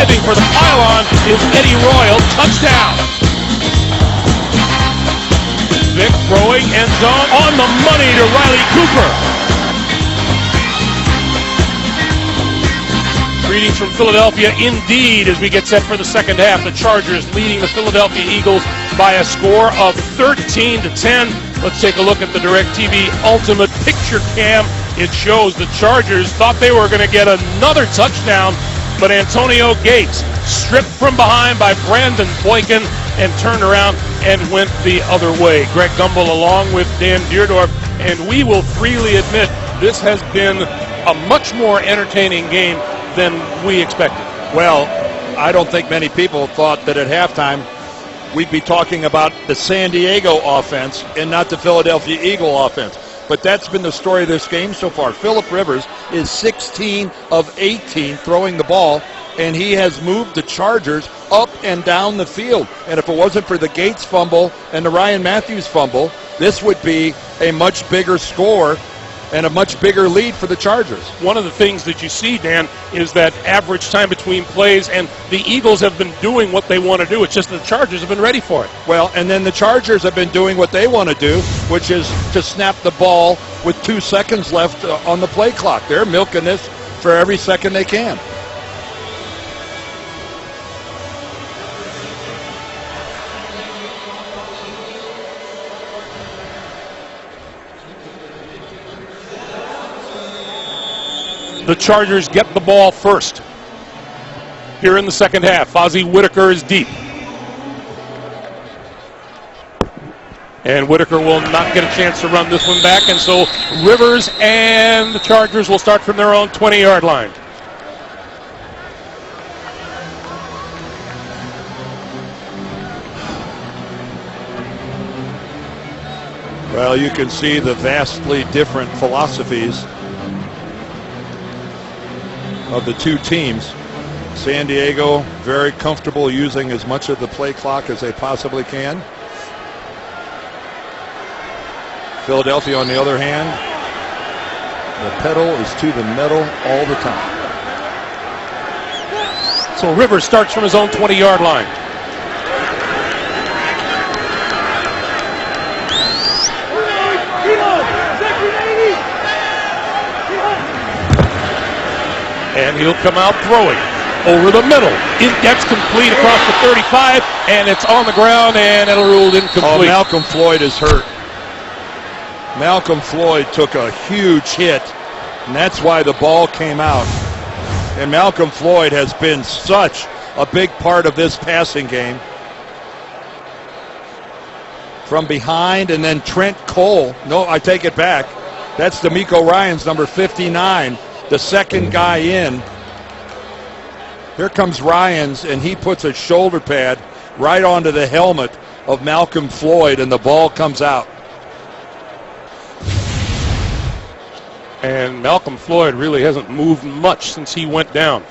diving for the pylon is Eddie Royal. Touchdown. Vick throwing end zone on the money to Riley Cooper. Greetings from Philadelphia indeed as we get set for the second half. The Chargers leading the Philadelphia Eagles by a score of 13-10. Let's take a look at the DirecTV Ultimate Picture Cam. It shows the Chargers thought they were going to get another touchdown, but Antonio Gates stripped from behind by Brandon Boykin and turned around and went the other way. Greg Gumbel along with Dan Deerdorf, and we will freely admit this has been a much more entertaining game than we expected. Well, I don't think many people thought that at halftime we'd be talking about the San Diego offense and not the Philadelphia Eagle offense. But that's been the story of this game so far. Phillip Rivers is 16 of 18 throwing the ball, and he has moved the Chargers up and down the field. And if it wasn't for the Gates fumble and the Ryan Matthews fumble, this would be a much bigger score and a much bigger lead for the Chargers. One of the things that you see, Dan, is that average time between plays, and the Eagles have been doing what they want to do. It's just the Chargers have been ready for it. Well, and then the Chargers have been doing what they want to do, which is to snap the ball with 2 seconds left on the play clock. They're milking this for every second they can. The Chargers get the ball first. Here in the second half, Fozzie Whitaker is deep. And Whitaker will not get a chance to run this one back, and so Rivers and the Chargers will start from their own 20-yard line. Well, you can see the vastly different philosophies of the two teams. San Diego very comfortable using as much of the play clock as they possibly can. Philadelphia, on the other hand, the pedal is to the metal all the time. So Rivers starts from his own 20-yard line. And he'll come out throwing over the middle. It gets complete across the 35, and it's on the ground, and it'll rule incomplete. Oh, Malcolm Floyd is hurt. Malcolm Floyd took a huge hit, and that's why the ball came out. And Malcolm Floyd has been such a big part of this passing game. From behind, and then Trent Cole. No, I take it back. That's D'Amico Ryans, number 59. The second guy in. Here comes Ryans, and he puts a shoulder pad right onto the helmet of Malcolm Floyd, and the ball comes out. And Malcolm Floyd really hasn't moved much since he went down.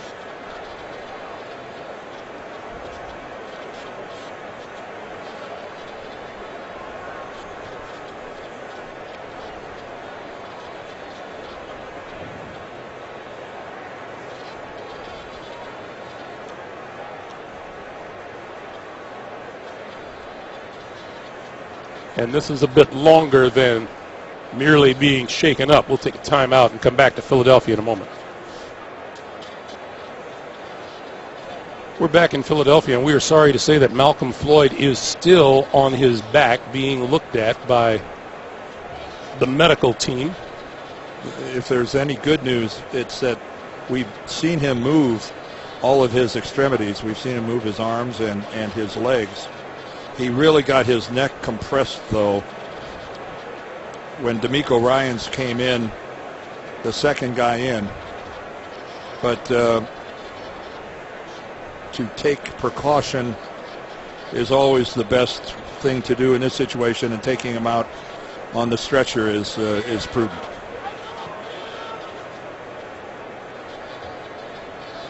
And this is a bit longer than merely being shaken up. We'll take a timeout and come back to Philadelphia in a moment. We're back in Philadelphia, and we are sorry to say that Malcolm Floyd is still on his back being looked at by the medical team. If there's any good news, it's that we've seen him move all of his extremities. We've seen him move his arms and his legs. He really got his neck compressed, though, when D'Amico Ryans came in, the second guy in. But to take precaution is always the best thing to do in this situation, and taking him out on the stretcher is prudent.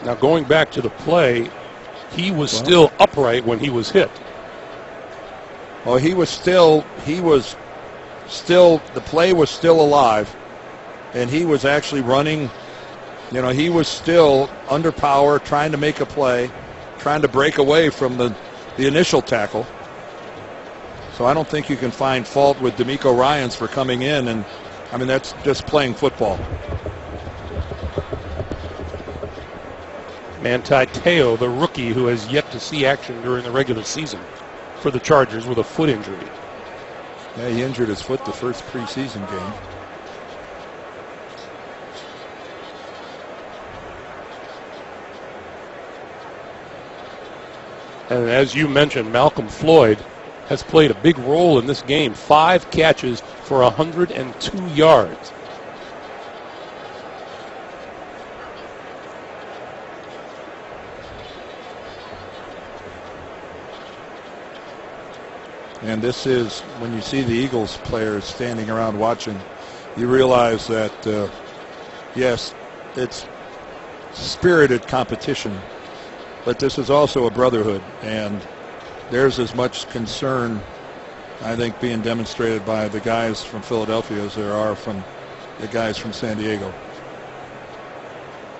Now, going back to the play, he was still upright when he was hit. Well, the play was still alive, and he was actually running You know, he was still under power, trying to make a play, trying to break away from the initial tackle. So I don't think you can find fault with D'Amico Ryans for coming in, and I mean, that's just playing football. Manti Te'o, the rookie who has yet to see action during the regular season for the Chargers with a foot injury. Yeah, he injured his foot the first preseason game. And as you mentioned, Malcolm Floyd has played a big role in this game. 5 catches for 102 yards. And this is, when you see the Eagles players standing around watching, you realize that, yes, it's spirited competition, but this is also a brotherhood, and there's as much concern, I think, being demonstrated by the guys from Philadelphia as there are from the guys from San Diego.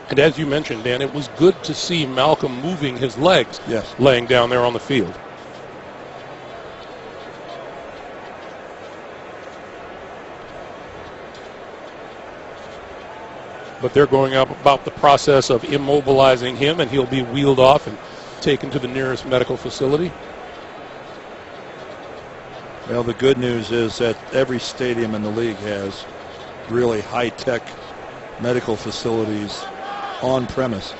And as you mentioned, Dan, it was good to see Malcolm moving his legs, yes, laying down there on the field. But they're going about the process of immobilizing him, and he'll be wheeled off and taken to the nearest medical facility. Well, the good news is that every stadium in the league has really high-tech medical facilities on premise.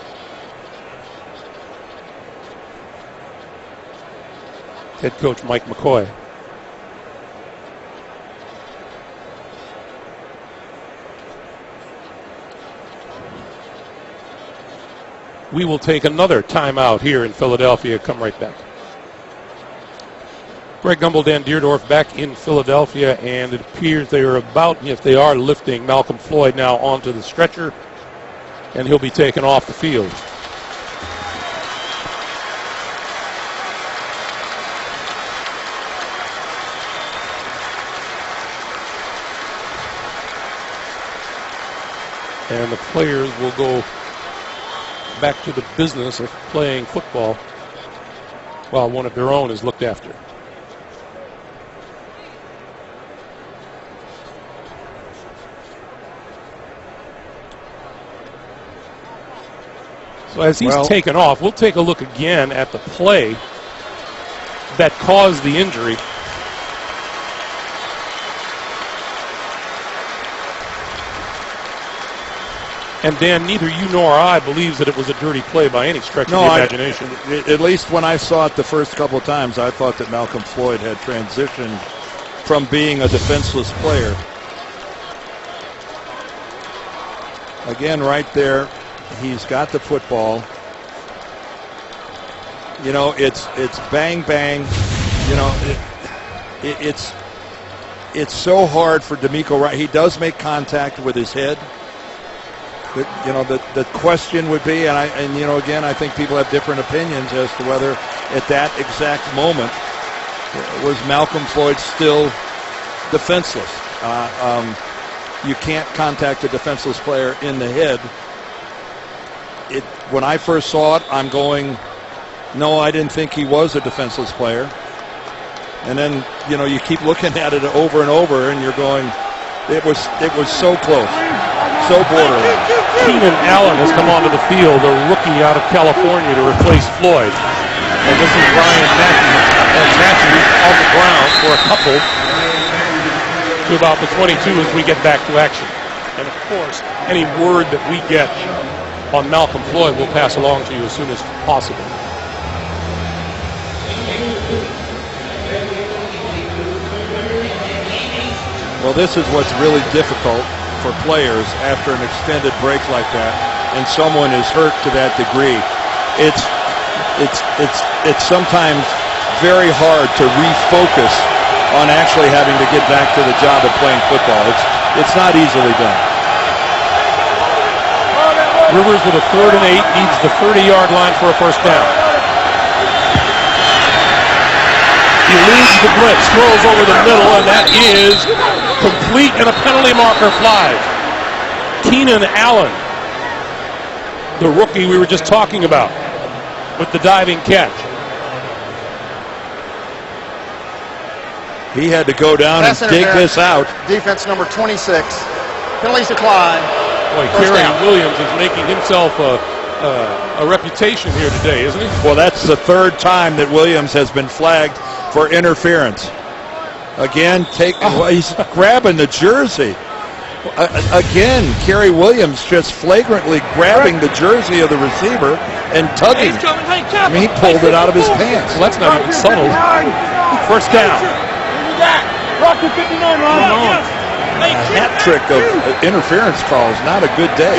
Head coach Mike McCoy. We will take another timeout here in Philadelphia. Come right back. Greg Gumbel, Dan Deerdorf back in Philadelphia, and it appears they are about, if they are, lifting Malcolm Floyd now onto the stretcher, and he'll be taken off the field. And the players will go back to the business of playing football while one of their own is looked after. So as he's taken off, we'll take a look again at the play that caused the injury. And Dan, neither you nor I believes that it was a dirty play by any stretch of the imagination. At least when I saw it the first couple of times, I thought that Malcolm Floyd had transitioned from being a defenseless player. Again, right there, he's got the football. You know, it's bang bang. You know, it's so hard for D'Amico. Right, he does make contact with his head. But, you know, the question would be, and you know, again, I think people have different opinions as to whether at that exact moment was Malcolm Floyd still defenseless. You can't contact a defenseless player in the head. When I first saw it, I'm going, no, I didn't think he was a defenseless player. And then, you know, you keep looking at it over and over, and you're going, it was so close, so borderline. Keenan Allen has come onto the field, a rookie out of California, to replace Floyd. And this is Ryan Matthews, and Matthews on the ground for a couple to about the 22 as we get back to action. And of course, any word that we get on Malcolm Floyd we'll pass along to you as soon as possible. Well, this is what's really difficult for players after an extended break like that, and someone is hurt to that degree. It's sometimes very hard to refocus on actually having to get back to the job of playing football. It's not easily done. Rivers with a 3rd and 8 needs the 30-yard line for a first down. He leads the blitz, throws over the middle, and that is complete, and a penalty marker flies. Keenan Allen the rookie we were just talking about with the diving catch. He had to go down and dig this out. Defense number 26. Penalties decline. Boy, Kerry Williams is making himself a reputation here today, isn't he? Well, that's the third time that Williams has been flagged for interference. Again, he's grabbing the jersey. Again, Kerry Williams just flagrantly grabbing the jersey of the receiver and tugging. I mean, he pulled it out of his pants. Well, that's not even subtle. First down. A hat trick of interference calls. Not a good day.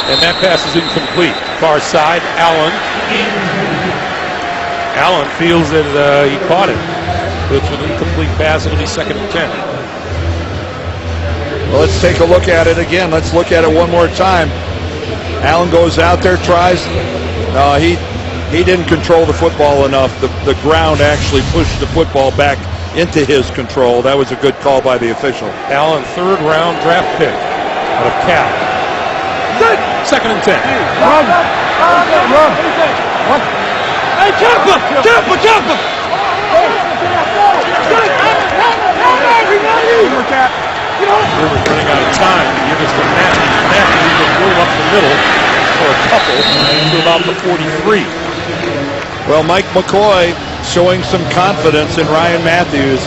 And that pass is incomplete. Far side, Allen. Allen feels that he caught it. It's an incomplete pass. It'll be 2nd and 10. Well, let's take a look at it again. Let's look at it one more time. Allen goes out there, tries. No, he didn't control the football enough. The ground actually pushed the football back into his control. That was a good call by the official. Allen, 3rd round draft pick out of Cal. 2nd and 10. Run. Hey, Tampa! Rivers running out of time. Give us to Matthews will move up the middle for a couple to about the 43. Well, Mike McCoy showing some confidence in Ryan Matthews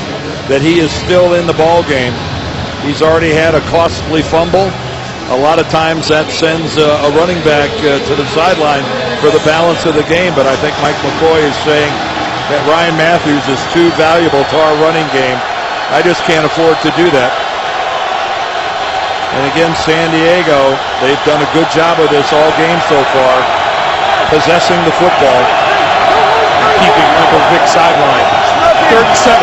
that he is still in the ball game. He's already had a costly fumble. A lot of times that sends a running back to the sideline for the balance of the game, but I think Mike McCoy is saying that Ryan Matthews is too valuable to our running game. I just can't afford to do that. And again, San Diego, they've done a good job of this all game so far, possessing the football. And keeping Michael Vick sideline. 3rd and 7.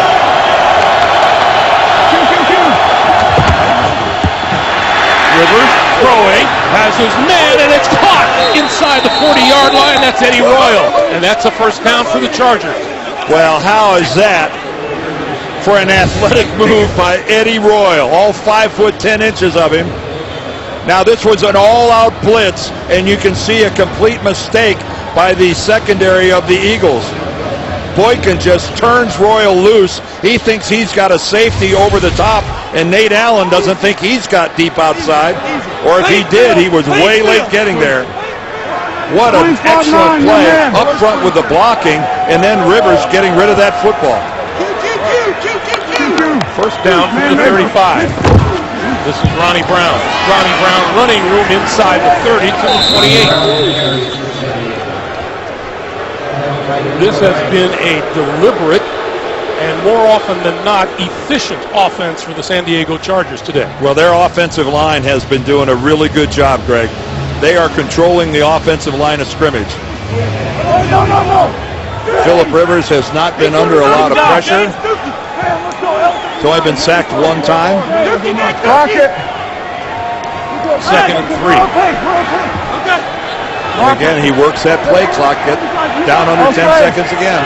Rivers throwing, has his man, and it's caught inside the 40-yard line. That's Eddie Royal, and that's a first down for the Chargers. Well, how is that for an athletic move by Eddie Royal? All 5 foot 10 inches of him. Now this was an all-out blitz, and you can see a complete mistake by the secondary of the Eagles. Boykin just turns Royal loose. He thinks he's got a safety over the top, and Nate Allen doesn't think he's got deep outside. Or if he did, he was way late getting there. What an excellent play up front with the blocking, and then Rivers getting rid of that football. First down from the 35. This is Ronnie Brown. Ronnie Brown running room inside the 30 to the 28. This has been a deliberate and more often than not efficient offense for the San Diego Chargers today. Well, their offensive line has been doing a really good job, Greg. They are controlling the offensive line of scrimmage. Phillip Rivers has not been under a lot of pressure. He's only been sacked 1 time. 2nd and 3. And again, he works that play clock, get down under 10 seconds again.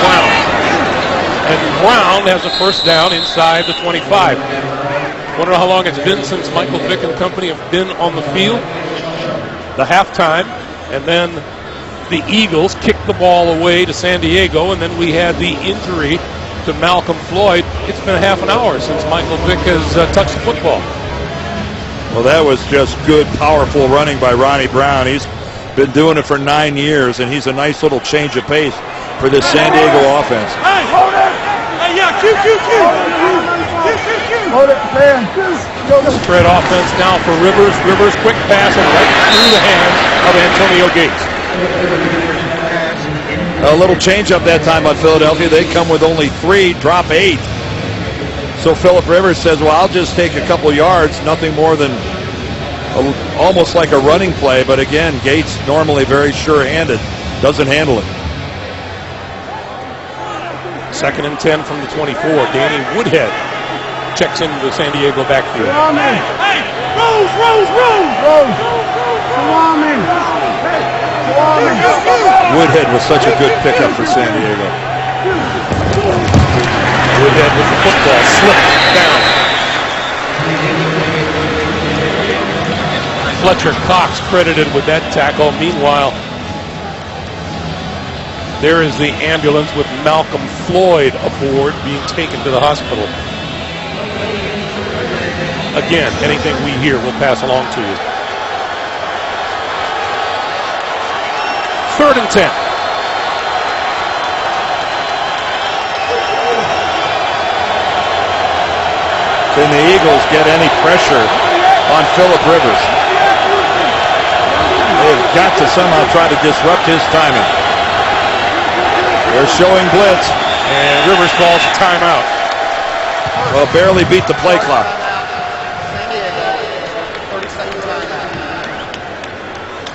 Brown. And Brown has a first down inside the 25. Wonder how long it's been since Michael Vick and company have been on the field. The halftime, and then the Eagles kicked the ball away to San Diego, and then we had the injury to Malcolm Floyd. It's been a half an hour since Michael Vick has touched the football. Well, that was just good, powerful running by Ronnie Brown. He's been doing it for 9 years, and he's a nice little change of pace for this San Diego offense. Hey, hold it! Hey, yeah, Q. Hold it, man. Spread offense now for Rivers. Rivers, quick pass, and right through the hands of Antonio Gates. A little change up that time on Philadelphia. They come with only 3, drop 8. So Phillip Rivers says, well, I'll just take a couple yards, nothing more than almost like a running play. But again, Gates normally very sure-handed, doesn't handle it. 2nd and 10 from the 24. Danny Woodhead checks into the San Diego backfield. Hey, Rose! Woodhead was such a good pickup for San Diego. Woodhead with the football, slipped down. Fletcher Cox credited with that tackle. Meanwhile, there is the ambulance with Malcolm Floyd aboard being taken to the hospital. Again, anything we hear we'll pass along to you. 3rd and 10. Can the Eagles get any pressure on Phillip Rivers? They've got to somehow try to disrupt his timing. They're showing blitz. And Rivers calls a timeout. Well, barely beat the play clock.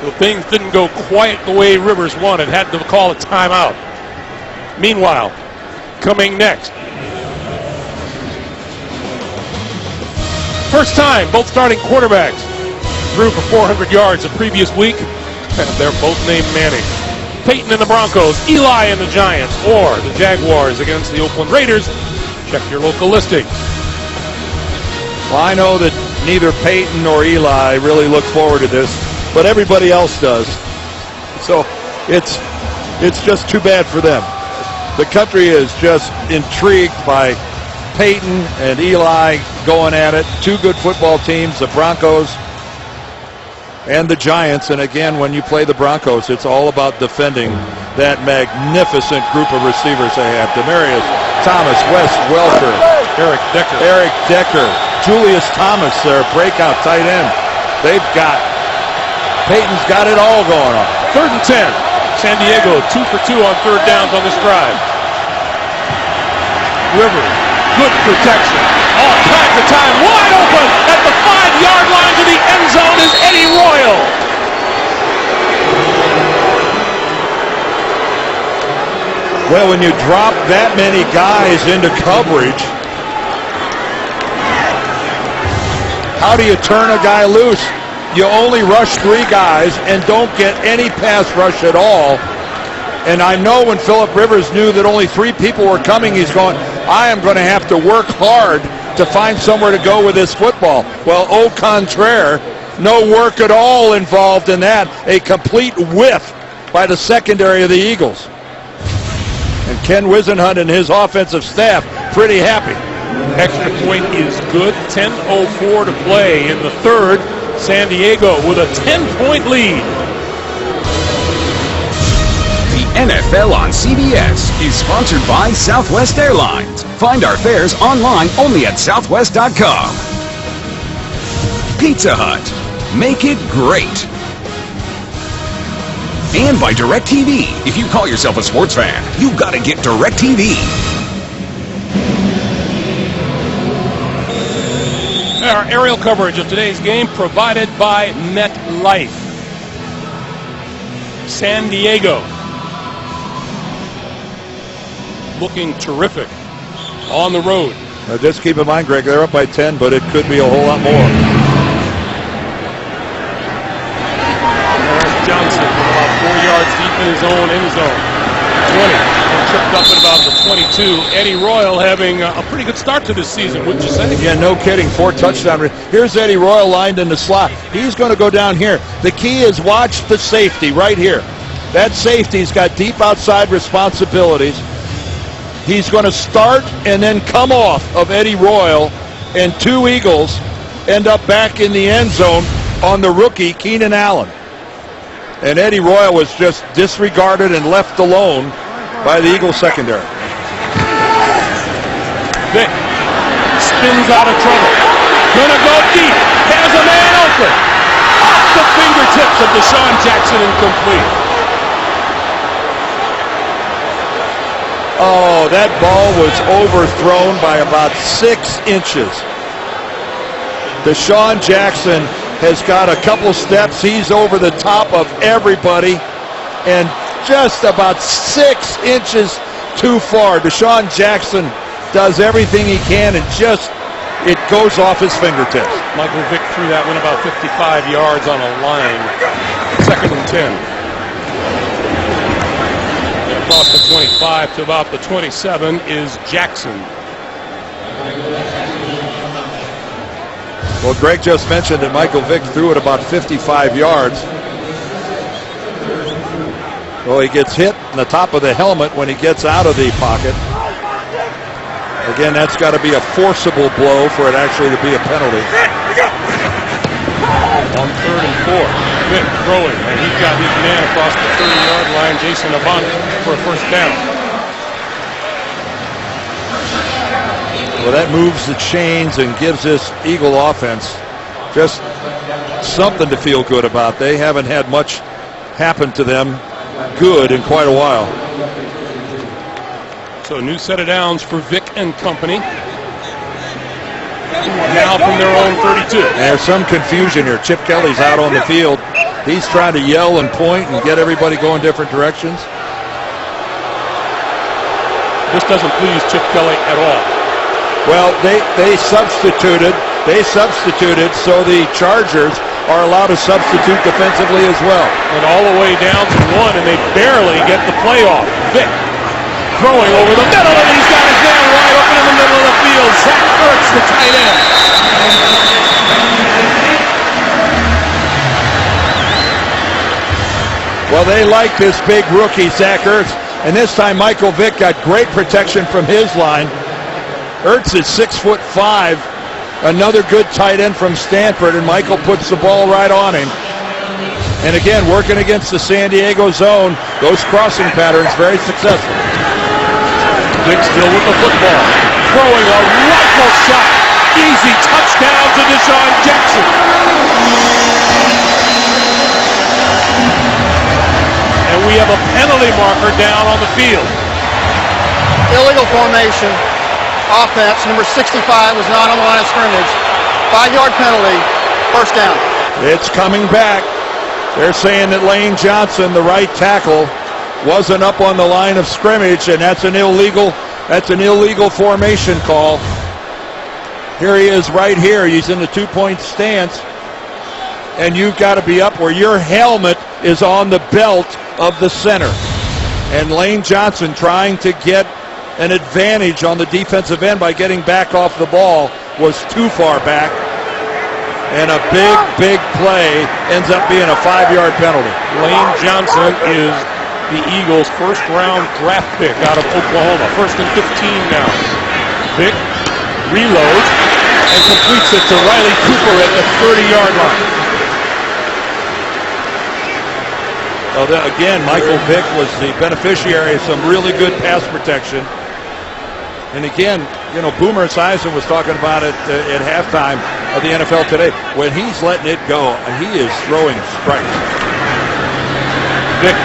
So things didn't go quite the way Rivers wanted. Had to call a timeout. Meanwhile, coming next. First time both starting quarterbacks threw for 400 yards the previous week. They're both named Manning. Peyton and the Broncos, Eli and the Giants, or the Jaguars against the Oakland Raiders. Check your local listing. Well, I know that neither Peyton nor Eli really look forward to this, but everybody else does. So it's just too bad for them. The country is just intrigued by Peyton and Eli going at it. Two good football teams, the Broncos and the Giants. And again, when you play the Broncos, it's all about defending that magnificent group of receivers they have. Demarius Thomas, Wes Welker, Eric Decker, Julius Thomas, their breakout tight end. Peyton's got it all going on. 3rd and 10. San Diego 2 for 2 on 3rd downs on this drive. Rivers, good protection. All kinds of time, wide open at the 5-yard line to the end zone is Eddie Royal. Well, when you drop that many guys into coverage, how do you turn a guy loose? You only rush 3 guys and don't get any pass rush at all. And I know when Phillip Rivers knew that only 3 people were coming, he's going, I am going to have to work hard to find somewhere to go with this football. Well, au contraire, no work at all involved in that. A complete whiff by the secondary of the Eagles. And Ken Wisenhunt and his offensive staff pretty happy. Extra point is good. 10:04 to play in the 3rd. San Diego with a 10-point lead. The NFL on CBS is sponsored by Southwest Airlines. Find our fares online only at southwest.com. Pizza Hut. Make it great. And by DirecTV. If you call yourself a sports fan, you gotta get DirecTV. Our aerial coverage of today's game provided by MetLife. San Diego looking terrific on the road. Now just keep in mind, Greg, they're up by 10, but it could be a whole lot more. There's Johnson about 4 yards deep in his own end zone. 20. Tripped up at about the 22. Eddie Royal having a pretty good start to this season, wouldn't you say? Yeah, no kidding. 4 touchdowns. Here's Eddie Royal lined in the slot. He's going to go down here. The key is watch the safety right here. That safety's got deep outside responsibilities. He's going to start and then come off of Eddie Royal, and 2 Eagles end up back in the end zone on the rookie, Keenan Allen. And Eddie Royal was just disregarded and left alone by the Eagles secondary. Vick spins out of trouble. Gonna go deep. Has a man open. Off the fingertips of Deshaun Jackson, incomplete. Oh, that ball was overthrown by about 6 inches. Deshaun Jackson has got a couple steps. He's over the top of everybody and just about 6 inches too far. Deshaun Jackson does everything he can and just, it goes off his fingertips. Michael Vick threw that one about 55 yards on a line. 2nd and 10. Across the 25 to about the 27 is Jackson. Well, Greg just mentioned that Michael Vick threw it about 55 yards. Well, he gets hit in the top of the helmet when he gets out of the pocket. Again, that's got to be a forcible blow for it actually to be a penalty. On 3rd and 4, Vick throwing, and he's got his man across the 30-yard line, Jason Avant, for a first down. Well, that moves the chains and gives this Eagle offense just something to feel good about. They haven't had much happen to them good in quite a while. So a new set of downs for Vick and company. Now from their own 32. There's some confusion here. Chip Kelly's out on the field. He's trying to yell and point and get everybody going different directions. This doesn't please Chip Kelly at all. Well, they substituted so the Chargers are allowed to substitute defensively as well. And all the way down to 1, and they barely get the play off. Vick throwing over the middle, and he's got his man wide open in the middle of the field. Zach Ertz, the tight end. Well, they like this big rookie, Zach Ertz, and this time Michael Vick got great protection from his line. Ertz is 6'5", another good tight end from Stanford, and Michael puts the ball right on him. And again, working against the San Diego zone, those crossing patterns very successful. Vick still with the football, throwing a rifle shot, easy touchdown to Deshaun Jackson. And we have a penalty marker down on the field. Illegal formation. Offense, number 65 was not on the line of scrimmage. 5-yard penalty, first down. It's coming back. They're saying that Lane Johnson, the right tackle, wasn't up on the line of scrimmage, and that's an illegal formation call. Here he is right here. He's in the 2-point stance, and you've got to be up where your helmet is on the belt of the center. And Lane Johnson trying to get an advantage on the defensive end by getting back off the ball was too far back, and a big play ends up being a 5-yard penalty. Lane Johnson is the Eagles' first-round draft pick out of Oklahoma. 1st and 15 now. Vick reloads and completes it to Riley Cooper at the 30-yard line. Again, Michael Vick was the beneficiary of some really good pass protection. And again, you know, Boomer Esiason was talking about it at halftime of the NFL Today. When he's letting it go, he is throwing strikes. Vick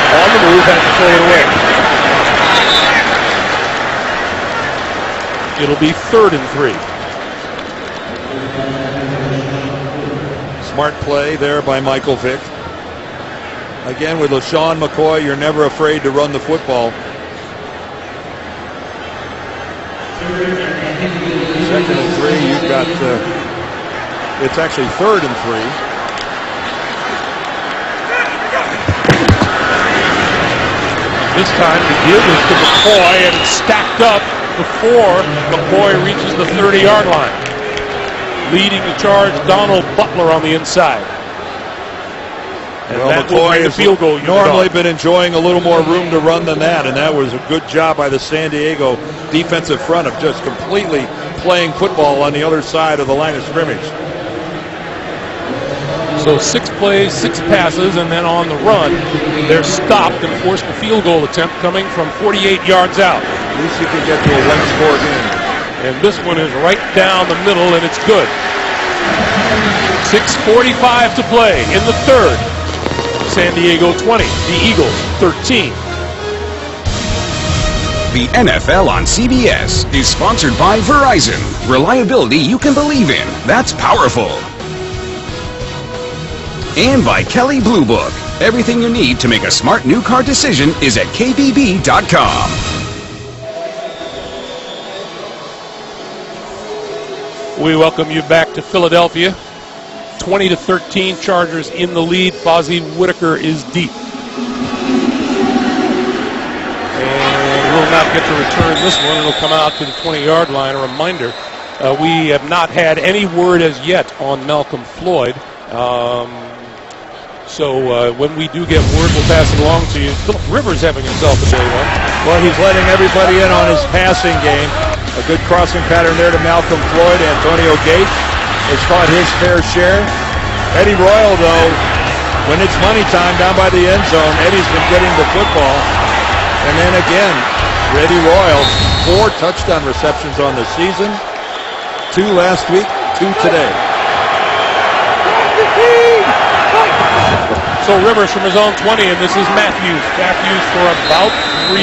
on the move, has to throw it away. It'll be 3rd and 3. Smart play there by Michael Vick. Again, with LaShawn McCoy, you're never afraid to run the football. 2nd and 3, you've got, it's actually 3rd and 3. This time the give is to McCoy, and it's stacked up before McCoy reaches the 30-yard line. Leading the charge, Donald Butler on the inside. And well, that will McCoy bring the has field goal unit normally on. been enjoying a little more room to run than that, and that was a good job by the San Diego defensive front of just completely playing football on the other side of the line of scrimmage. So 6 plays, 6 passes, and then on the run, they're stopped and forced a field goal attempt coming from 48 yards out. At least you can get to a late score game. And this one is right down the middle, and it's good. 6:45 to play in the 3rd. San Diego 20, the Eagles 13. The NFL on CBS is sponsored by Verizon. Reliability you can believe in. That's powerful. And by Kelley Blue Book. Everything you need to make a smart new car decision is at kbb.com. We welcome you back to Philadelphia. 20-13, Chargers in the lead. Fozzie Whitaker is deep. And will not get to return this one. It'll come out to the 20-yard line. A reminder, we have not had any word as yet on Malcolm Floyd. So when we do get word, we'll pass it along to you. Philip Rivers having himself a day one. Well, he's letting everybody in on his passing game. A good crossing pattern there to Malcolm Floyd. Antonio Gates has caught his fair share. Eddie Royal, though, when it's money time down by the end zone, Eddie's been getting the football. And then again, Eddie Royal, 4 touchdown receptions on the season. 2 last week, 2 today. So Rivers from his own 20, and this is Matthews. Matthews for about 3,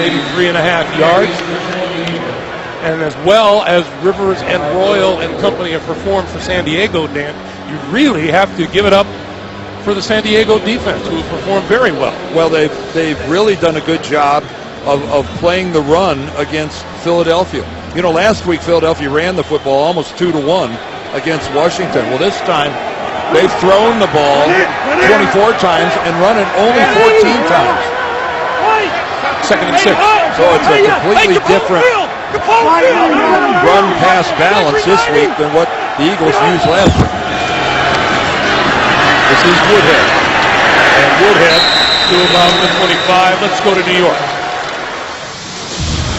maybe 3.5 yards. And as well as Rivers and Royal and company have performed for San Diego, Dan, you really have to give it up for the San Diego defense, who have performed very well. Well, they've really done a good job of playing the run against Philadelphia. You know, last week Philadelphia ran the football almost 2-1 against Washington. Well, this time they've thrown the ball 24 times and run it only 14 times. 2nd and 6. So it's a completely different run-pass balance this week than what the Eagles used last week. This is Woodhead. And Woodhead to about the 25. Let's go to New York.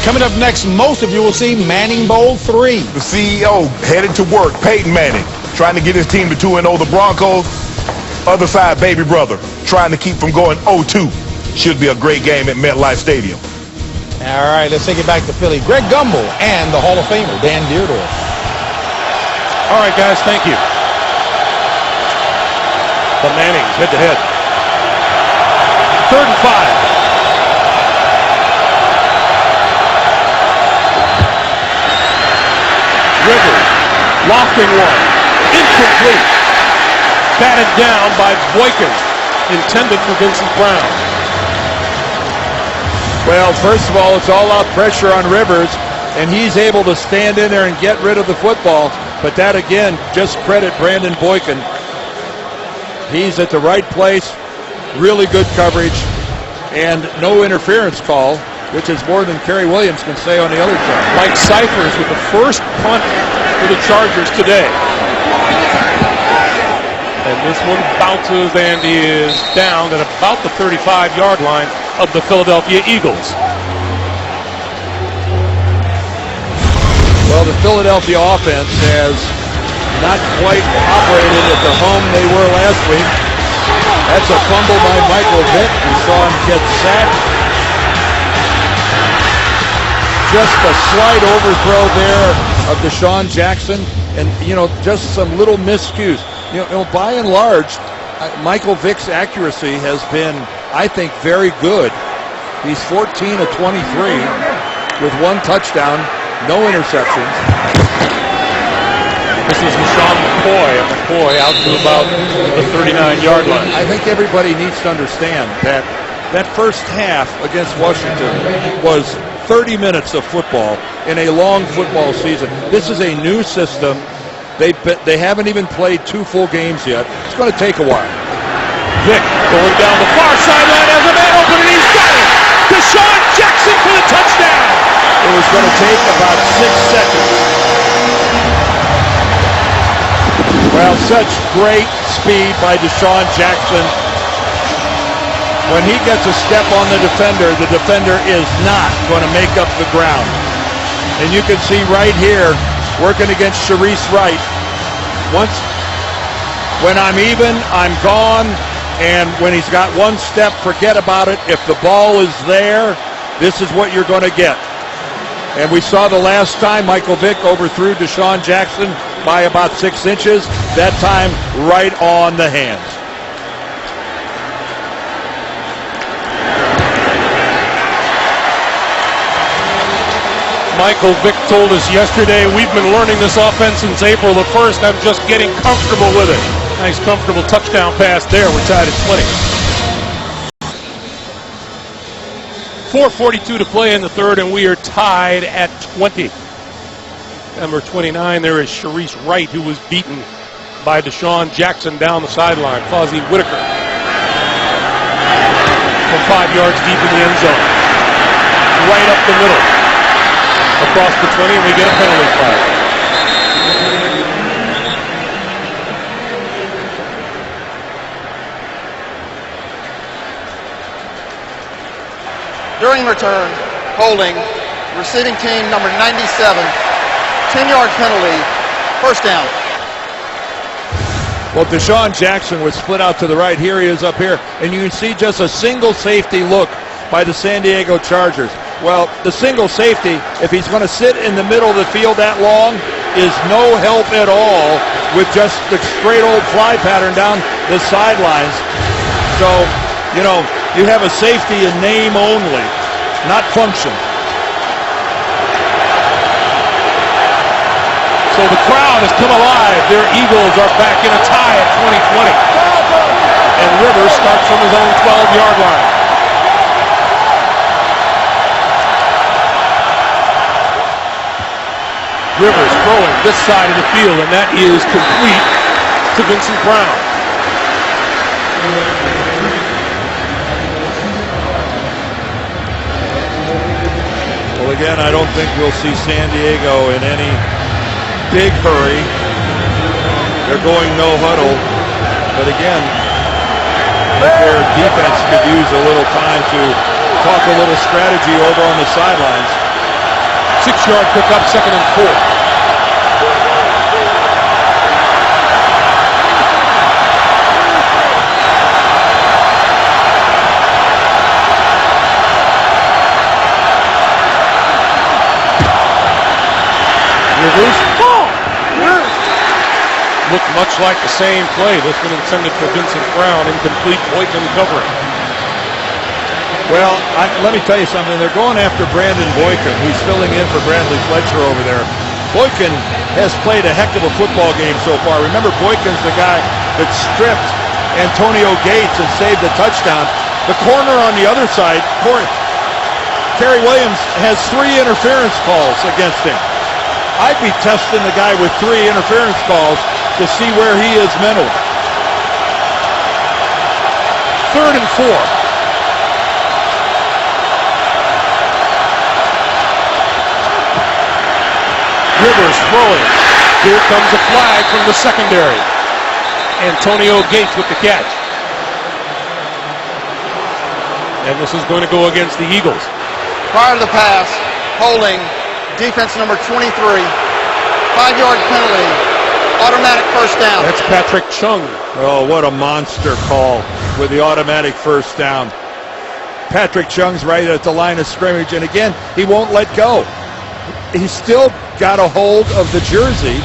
Coming up next, most of you will see Manning Bowl 3. The CEO headed to work, Peyton Manning, trying to get his team to 2-0. The Broncos, other side, baby brother, trying to keep from going 0-2. Should be a great game at MetLife Stadium. All right, let's take it back to Philly. Greg Gumbel and the Hall of Famer, Dan Deardorff. All right, guys, thank you. The Mannings head-to-head. 3rd and 5. Rivers, lofting one, incomplete. Batted down by Boykin, intended for Vincent Brown. Well, first of all, it's all out pressure on Rivers, and he's able to stand in there and get rid of the football. But that, again, just credit Brandon Boykin. He's at the right place, really good coverage, and no interference call, which is more than Kerry Williams can say on the other side. Mike Cyphers with the first punt for the Chargers today. And this one bounces and is down at about the 35-yard line of the Philadelphia Eagles. Well, the Philadelphia offense has not quite operated at the home they were last week. That's a fumble by Michael Vick. We saw him get sacked. Just a slight overthrow there of Deshaun Jackson, and just some little miscues. By and large, Michael Vick's accuracy has been, I think, very good. He's 14 of 23 with 1 touchdown, no interceptions. This is LaShawn McCoy, and McCoy out to about the 39-yard line. I think everybody needs to understand that first half against Washington was 30 minutes of football in a long football season. This is a new system. They haven't even played 2 full games yet. It's going to take a while. Vick going down the far sideline as a man open, and he's got it. Deshaun Jackson for the touchdown. It was going to take about 6 seconds. Well, such great speed by Deshaun Jackson. When he gets a step on the defender is not going to make up the ground. And you can see right here, working against Sharice Wright. When I'm even, I'm gone. And when he's got 1 step, forget about it. If the ball is there, this is what you're going to get. And we saw the last time Michael Vick overthrew Deshaun Jackson by about 6 inches. That time, right on the hands. Michael Vick told us yesterday, we've been learning this offense since April the 1st. I'm just getting comfortable with it. Nice, comfortable touchdown pass there. We're tied at 20. 4:42 to play in the 3rd, and we are tied at 20. Number 29, there is Sharice Wright, who was beaten by Deshaun Jackson down the sideline. Fozzie Whitaker from 5 yards deep in the end zone. right up the middle. Across the 20, and we get a penalty flag. During return, holding, receiving team number 97, 10-yard penalty, first down. Well, Deshaun Jackson was split out to the right. Here he is up here, and you can see just a single safety look by the San Diego Chargers. Well, the single safety, if he's going to sit in the middle of the field that long, is no help at all with just the straight old fly pattern down the sidelines. So, you know, you have a safety in name only, not function. So the crowd has come alive. Their Eagles are back in a tie at 20-20. And Rivers starts from his own 12-yard line. Rivers throwing this side of the field, and that is complete to Vincent Brown. Well, again, I don't think we'll see San Diego in any big hurry. They're going no huddle. But again, their defense could use a little time to talk a little strategy over on the sidelines. 6-yard pickup, 2nd and 4. Rivers. Looked much like the same play. This one intended for Vincent Brown, incomplete, Boykin covering. Well, let me tell you something. They're going after Brandon Boykin, who's filling in for Bradley Fletcher over there. Boykin has played a heck of a football game so far. Remember, Boykin's the guy that stripped Antonio Gates and saved the touchdown. The corner on the other side, Kerry Williams, has 3 interference calls against him. I'd be testing the guy with 3 interference calls to see where he is mentally. 3rd and 4. Rivers throwing. Here comes a flag from the secondary. Antonio Gates with the catch. And this is going to go against the Eagles. Prior to the pass, holding, defense number 23, 5-yard penalty, automatic first down. That's Patrick Chung. Oh, what a monster call with the automatic first down. Patrick Chung's right at the line of scrimmage, and again, he won't let go. He's still got a hold of the jersey.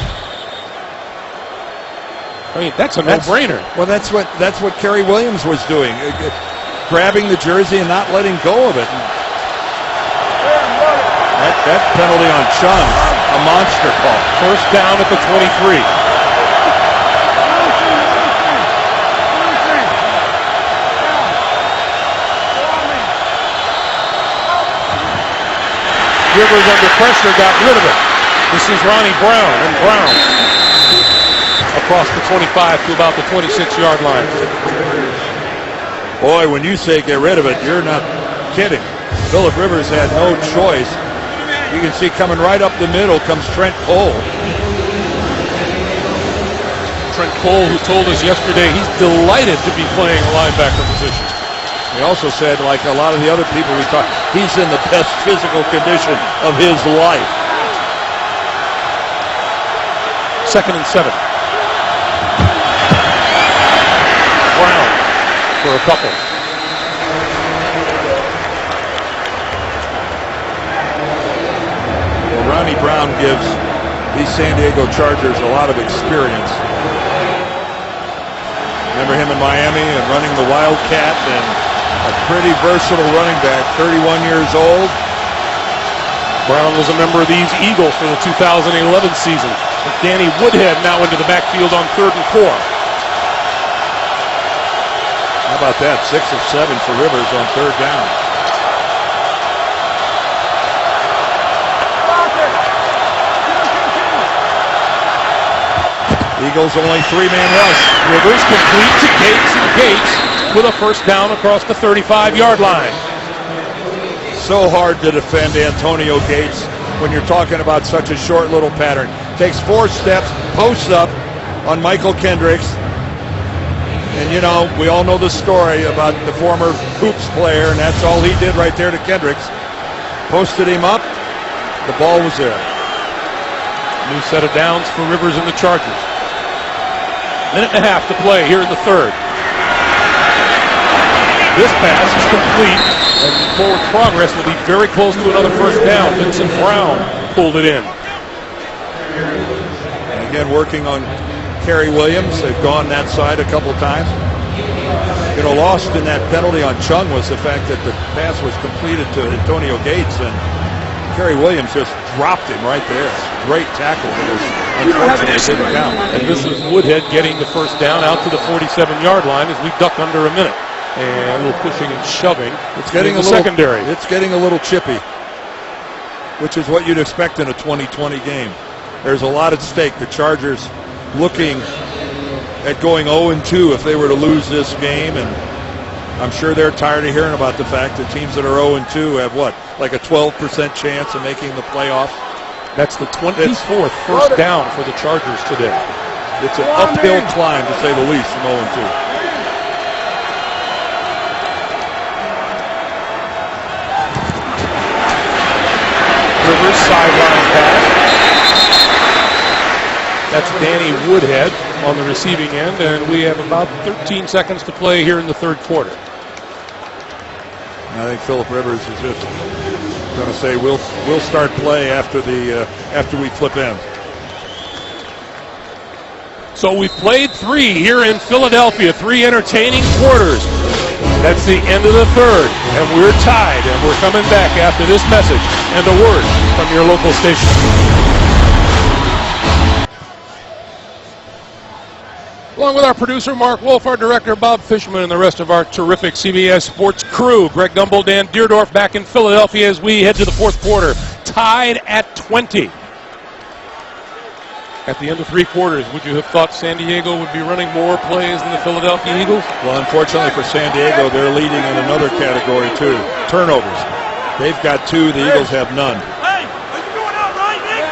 I mean, that's a no-brainer. Well, that's what Kerry Williams was doing, grabbing the jersey and not letting go of it. That penalty on Chung, a monster call. First down at the 23. Rivers under pressure, got rid of it. This is Ronnie Brown, and Brown across the 25 to about the 26-yard line. Boy, when you say get rid of it, you're not kidding. Phillip Rivers had no choice. You can see coming right up the middle comes Trent Cole. Trent Cole, who told us yesterday he's delighted to be playing a linebacker position. He also said, like a lot of the other people we talked, he's in the best physical condition of his life. 2nd and 7. Brown for a couple. Well, Ronnie Brown gives these San Diego Chargers a lot of experience. Remember him in Miami and running the Wildcat, and a pretty versatile running back, 31 years old. Brown was a member of these Eagles for the 2011 season. With Danny Woodhead now into the backfield on 3rd and 4. How about that? 6 of 7 for Rivers on 3rd down. Eagles only 3-man rush. Rivers complete to Gates, and Gates with a first down across the 35-yard line. so hard to defend Antonio Gates when you're talking about such a short little pattern. Takes 4 steps, posts up on Michael Kendricks. And you know, we all know the story about the former Hoops player, and that's all he did right there to Kendricks. Posted him up, the ball was there. New set of downs for Rivers and the Chargers. Minute and a half to play here in the third. This pass is complete, and forward progress will be very close to another first down. Vincent Brown pulled it in. And again, working on Kerry Williams. They've gone that side a couple times. You know, lost in that penalty on Chung was the fact that the pass was completed to Antonio Gates, and Kerry Williams just dropped him right there. Great tackle. It was unfortunate it didn't count. And this is Woodhead getting the first down out to the 47-yard line as we duck under a minute. And a little pushing and shoving. It's getting a little secondary. It's getting a little chippy, which is what you'd expect in a 2020 game. There's a lot at stake. The Chargers looking at going 0-2 if they were to lose this game, and I'm sure they're tired of hearing about the fact that teams that are 0-2 have what, like a 12% chance of making the playoffs. That's the 24th first down for the Chargers today. It's an uphill climb, to say the least, from 0-2. Rivers sideline pass. That's Danny Woodhead on the receiving end, and we have about 13 seconds to play here in the third quarter. I think Philip Rivers is just going to say we'll start play after we flip ends. So we've played 3 here in Philadelphia, 3 entertaining quarters. That's the end of the third, and we're tied, and we're coming back after this message and a word from your local station. Along with our producer, Mark Wolf, our director, Bob Fishman, and the rest of our terrific CBS Sports crew, Greg Gumbel, Dan Deerdorf back in Philadelphia as we head to the fourth quarter, tied at 20. At the end of 3 quarters, would you have thought San Diego would be running more plays than the Philadelphia Eagles? Well, unfortunately for San Diego, they're leading in another category too, turnovers. They've got 2, the Eagles have none. Hey, are you going out right, Nick?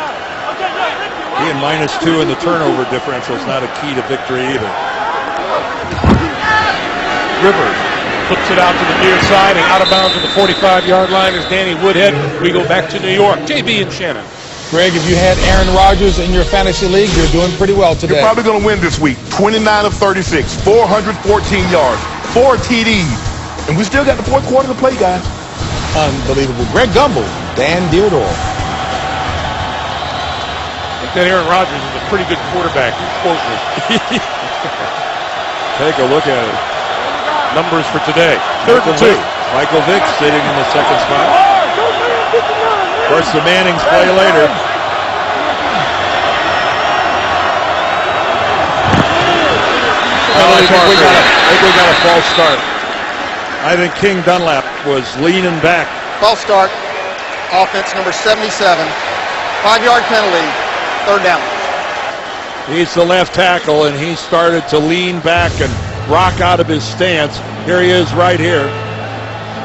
Okay, yeah, Being -2 in the turnover differential is not a key to victory either. Rivers flips it out to the near side and out of bounds at the 45-yard line is Danny Woodhead. We go back to New York. JB and Shannon. Greg, if you had Aaron Rodgers in your fantasy league, you're doing pretty well today. You're probably going to win this week. 29 of 36, 414 yards, 4 TDs. And we still got the fourth quarter to play, guys. Unbelievable. Greg Gumbel, Dan Deerdorf. I think that Aaron Rodgers is a pretty good quarterback. Explosive. Take a look at it. Numbers for today. Third and 2. Michael Vick sitting in the second spot. Of course, the Mannings play later. I think we got a false start. I think King Dunlap was leaning back. False start. Offense number 77. 5-yard penalty. Third down. He's the left tackle, and he started to lean back and rock out of his stance. Here he is right here.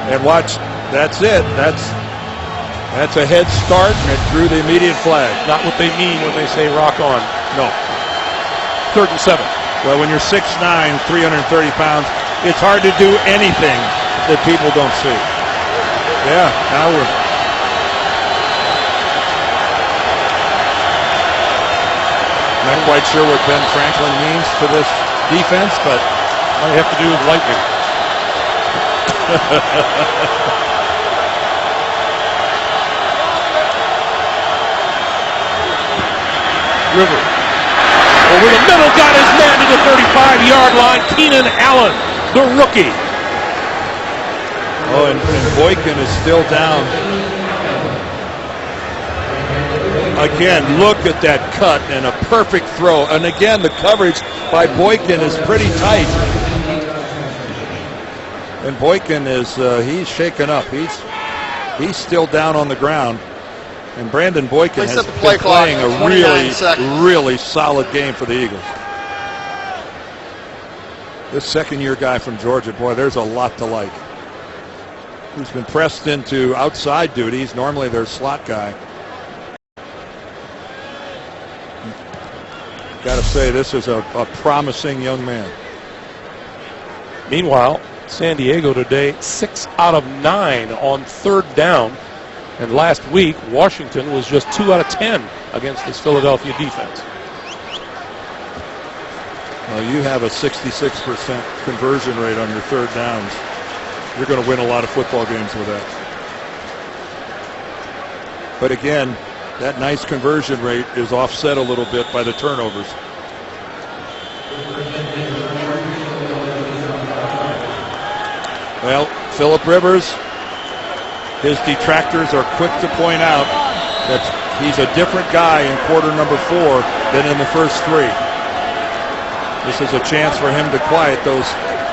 And watch, that's it. That's a head start, and it drew the immediate flag. Not what they mean when they say rock on. No. Third and 7. Well, when you're 6'9", 330 pounds, it's hard to do anything that people don't see. Yeah, now we're... Not quite sure what Ben Franklin means to this defense, but might have to do with lightning. Rivers over the middle, got his man to the 35-yard line. Keenan Allen, the rookie. Oh, and Boykin is still down. Again, look at that cut and a perfect throw. And again, the coverage by Boykin is pretty tight. And Boykin is, he's shaken up. He's still down on the ground. And Brandon Boykin has been playing a really solid game for the Eagles. This second-year guy from Georgia, boy, there's a lot to like. who's been pressed into outside duties. Normally their slot guy. Got to say, this is a promising young man. Meanwhile, San Diego today 6 out of 9 on 3rd down. And last week, Washington was just 2 out of 10 against this Philadelphia defense. Well, you have a 66% conversion rate on your 3rd downs. You're going to win a lot of football games with that. But again, that nice conversion rate is offset a little bit by the turnovers. Well, Phillip Rivers, his detractors are quick to point out that he's a different guy in quarter number 4 than in the first 3. This is a chance for him to quiet those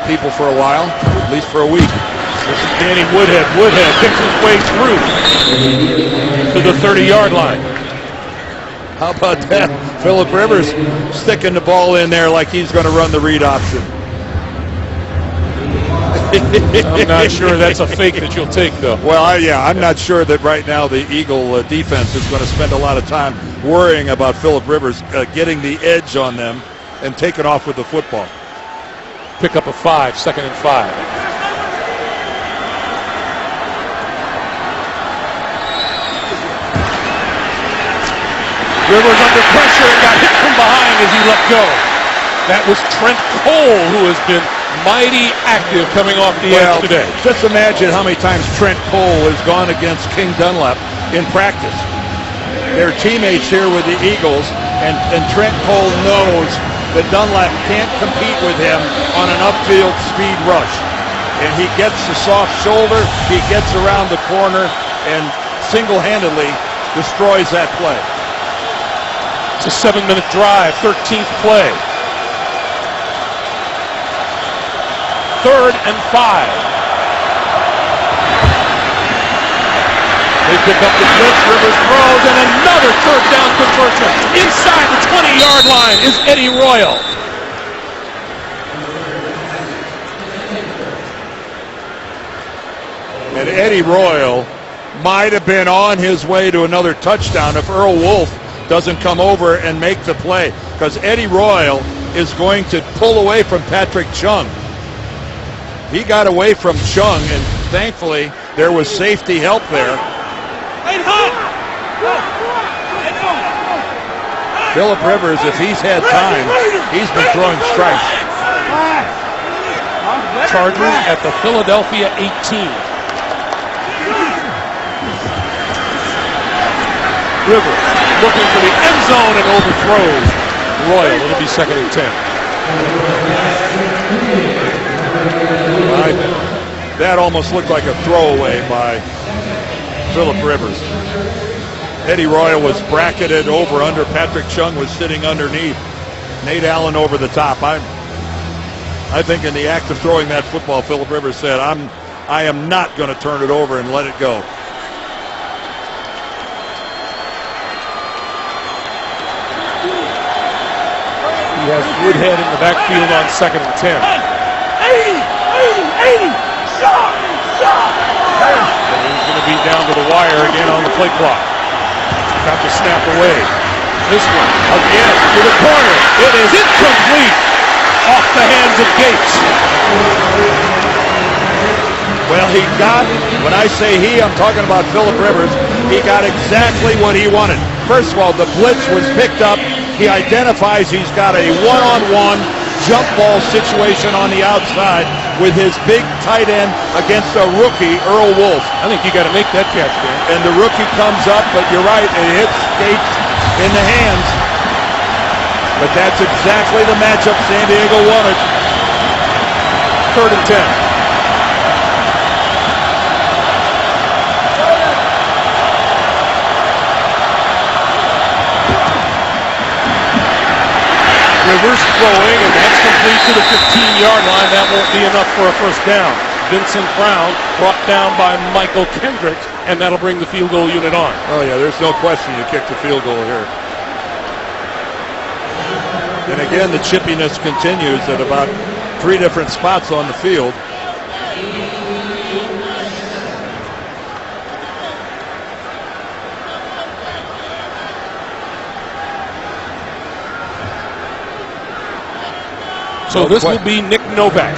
people for a while, at least for a week. This is Danny Woodhead. Woodhead picks his way through to the 30-yard line. How about that? Phillip Rivers sticking the ball in there like he's going to run the read option. I'm not sure that's a fake that you'll take, though. Well, I'm not sure that right now the Eagle defense is going to spend a lot of time worrying about Phillip Rivers getting the edge on them and taking off with the football. Pick up a 5, 2nd and 5. Rivers under pressure and got hit from behind as he let go. That was Trent Cole, who has been mighty active coming off the edge today. Just imagine how many times Trent Cole has gone against King Dunlap in practice. They're teammates here with the Eagles, and Trent Cole knows that Dunlap can't compete with him on an upfield speed rush. And he gets the soft shoulder, he gets around the corner, and single-handedly destroys that play. It's a 7-minute drive, 13th play. 3rd and 5. They pick up the blitz, Rivers throws, and another 3rd down conversion. Inside the 20-yard line is Eddie Royal. And Eddie Royal might have been on his way to another touchdown if Earl Wolf doesn't come over and make the play, because Eddie Royal is going to pull away from Patrick Chung. He got away from Chung, and thankfully there was safety help there. Phillip Rivers, if he's had time, he's been throwing strikes. Chargers at the Philadelphia 18. Rivers looking for the end zone and overthrows Royal. It'll be 2nd and 10. That almost looked like a throwaway by Phillip Rivers. Eddie Royal was bracketed over under. Patrick Chung was sitting underneath. Nate Allen over the top. I think in the act of throwing that football, Phillip Rivers said, I am not going to turn it over and let it go. He has Woodhead in the backfield on 2nd and 10. 80, shot! And he's going to be down to the wire again on the play clock. Got the snap away. This one again to the corner. It is incomplete. Off the hands of Gates. Well, he got, when I say he, I'm talking about Phillip Rivers. He got exactly what he wanted. First of all, the blitz was picked up. He identifies he's got a one-on-one jump ball situation on the outside with his big tight end against a rookie, Earl Wolf. I think you got to make that catch, man. And the rookie comes up, but you're right, it hits Gates in the hands. But that's exactly the matchup San Diego wanted. 3rd and 10. Rivers throwing, and that's complete to the 15-yard line. That won't be enough for a first down. Vincent Brown brought down by Michael Kendrick, and that'll bring the field goal unit on. Oh, yeah, there's no question you kick the field goal here. And again, the chippiness continues at about 3 different spots on the field. So this will be Nick Novak.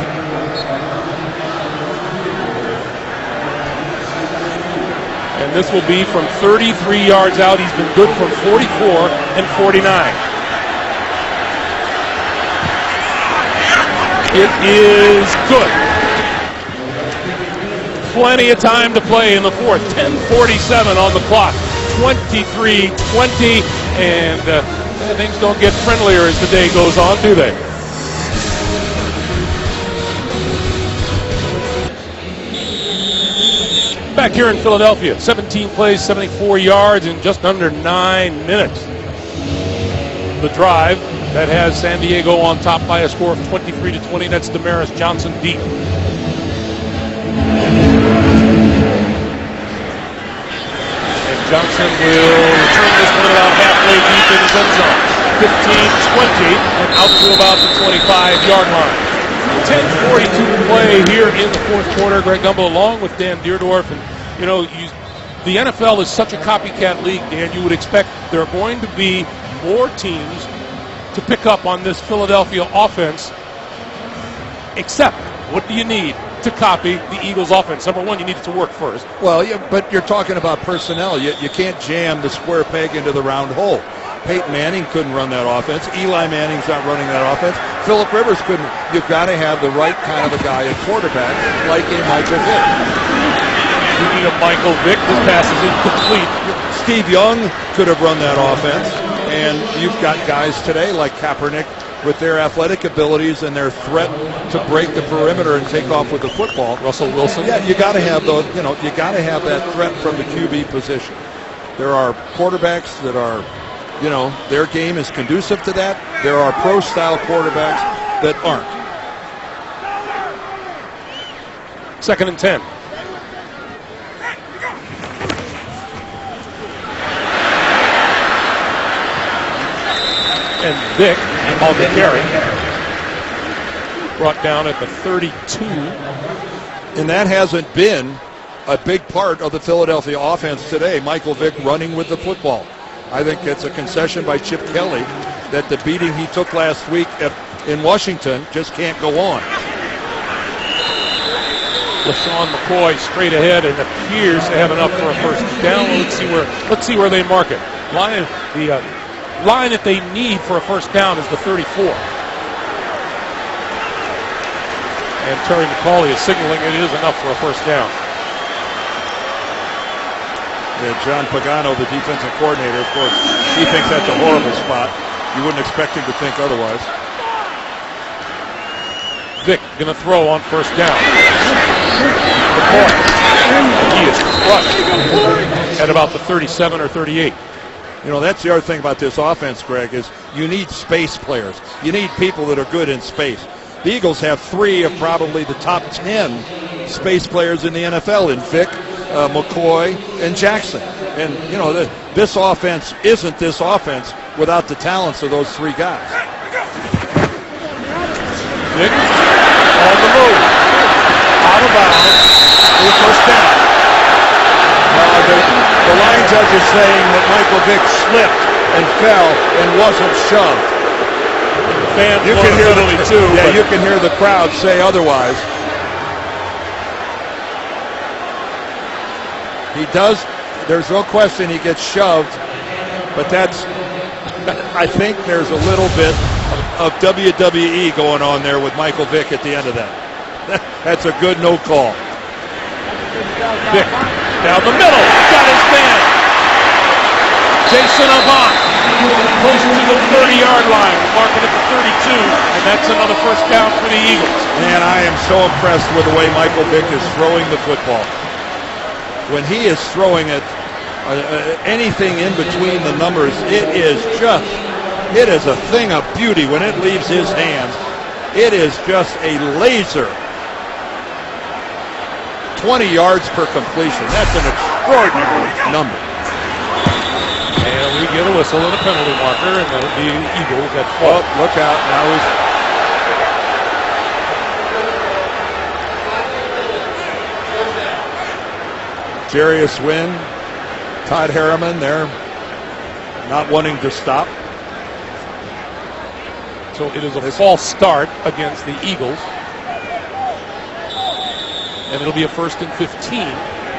And this will be from 33 yards out. He's been good from 44 and 49. It is good. Plenty of time to play in the fourth. 10:47 on the clock. 23-20, and things don't get friendlier as the day goes on, do they? Back here in Philadelphia, 17 plays, 74 yards in just under 9 minutes. The drive that has San Diego on top by a score of 23-20. That's Damaris Johnson deep. And Johnson will return this one about halfway deep in his end zone. 15-20 and out to about the 25-yard line. 10:42 to play here in the fourth quarter. Greg Gumbel along with Dan Deerdorf. And, you know, the NFL is such a copycat league, Dan. You would expect there are going to be more teams to pick up on this Philadelphia offense. Except, what do you need to copy the Eagles offense? Number one, you need it to work first. Well, yeah, but you're talking about personnel. You can't jam the square peg into the round hole. Peyton Manning couldn't run that offense. Eli Manning's not running that offense. Phillip Rivers couldn't. You've got to have the right kind of a guy at quarterback, like a Michael Vick. You need a Michael Vick. This pass is incomplete. Steve Young could have run that offense, and you've got guys today like Kaepernick with their athletic abilities and their threat to break the perimeter and take off with the football. Russell Wilson. Yeah, you got to have those. You got to have that threat from the QB position. There are quarterbacks that are, their game is conducive to that. There are pro-style quarterbacks that aren't. 2nd and 10. And Vick on the carry. Brought down at the 32. And that hasn't been a big part of the Philadelphia offense today. Michael Vick running with the football. I think it's a concession by Chip Kelly that the beating he took last week in Washington just can't go on. LaShawn McCoy straight ahead and appears to have enough for a first down. Let's see where they mark it. The line that they need for a first down is the 34. And Terry McCauley is signaling it is enough for a first down. John Pagano, the defensive coordinator, of course, he thinks that's a horrible spot. You wouldn't expect him to think otherwise. Vick going to throw on first down. McCoy. He is crushed at about the 37 or 38. That's the other thing about this offense, Greg, is you need space players. You need people that are good in space. The Eagles have 3 of probably the top 10 space players in the NFL in Vick, McCoy, and Jackson. And, this offense isn't this offense without the talents of those 3 guys. Vick on the move. Out of bounds. First down. The line judge is saying that Michael Vick slipped and fell and wasn't shoved. You can hear you can hear the crowd say otherwise. He does. There's no question he gets shoved, but I think there's a little bit of WWE going on there with Michael Vick at the end of that. That's a good no call. Vick down the middle, got his man. Jason Avant close to the 30-yard line, marking at the 32, and that's another first down for the Eagles. Man, I am so impressed with the way Michael Vick is throwing the football. When he is throwing it, anything in between the numbers, it is a thing of beauty when it leaves his hands. It is just a laser. 20 yards per completion. That's an extraordinary number. And we get a whistle and a penalty marker, and that'll be the Eagles at fault. Oh, look out. Now he's Jarius Wynn, Todd Harriman, they're not wanting to stop. So it is a false start against the Eagles. And it'll be a 1st and 15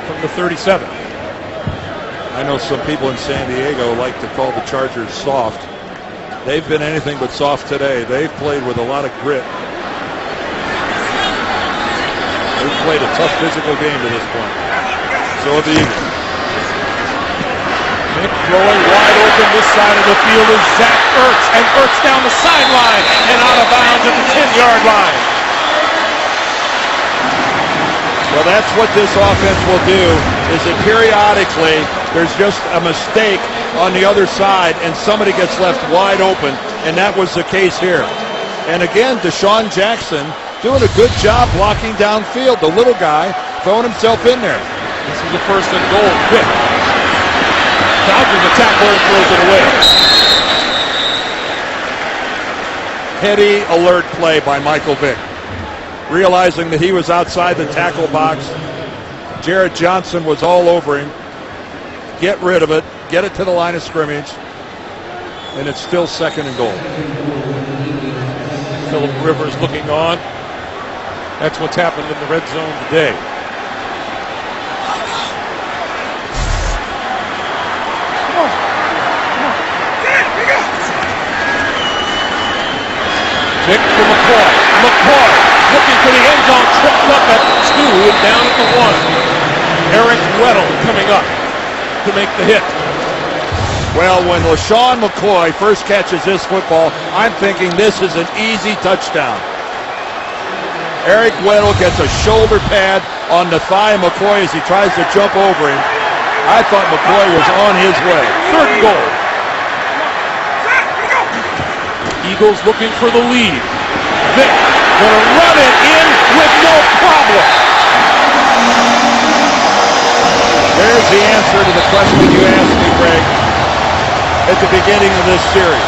from the 37. I know some people in San Diego like to call the Chargers soft. They've been anything but soft today. They've played with a lot of grit. They've played a tough physical game to this point. So have the Eagles. Vick throwing wide open this side of the field is Zach Ertz, and Ertz down the sideline and out of bounds at the 10-yard line. Well, that's what this offense will do, is that periodically there's just a mistake on the other side and somebody gets left wide open, and that was the case here. And again, Deshaun Jackson doing a good job blocking downfield. The little guy throwing himself in there. This is a 1st and goal. Vick dodges the tackler and throws it away. Heady, alert play by Michael Vick. Realizing that he was outside the tackle box. Jarrett Johnson was all over him. Get rid of it. Get it to the line of scrimmage. And it's still 2nd and goal. Phillip Rivers looking on. That's what's happened in the red zone today. Vick for McCoy. McCoy looking for the end zone, tripped up at 2 and down at the 1. Eric Weddle coming up to make the hit. Well, when LaShawn McCoy first catches this football, I'm thinking this is an easy touchdown. Eric Weddle gets a shoulder pad on the thigh of McCoy as he tries to jump over him. I thought McCoy was on his way. 3rd and goal. Eagles looking for the lead. Vick gonna run it in with no problem. There's the answer to the question you asked me, Greg, at the beginning of this series.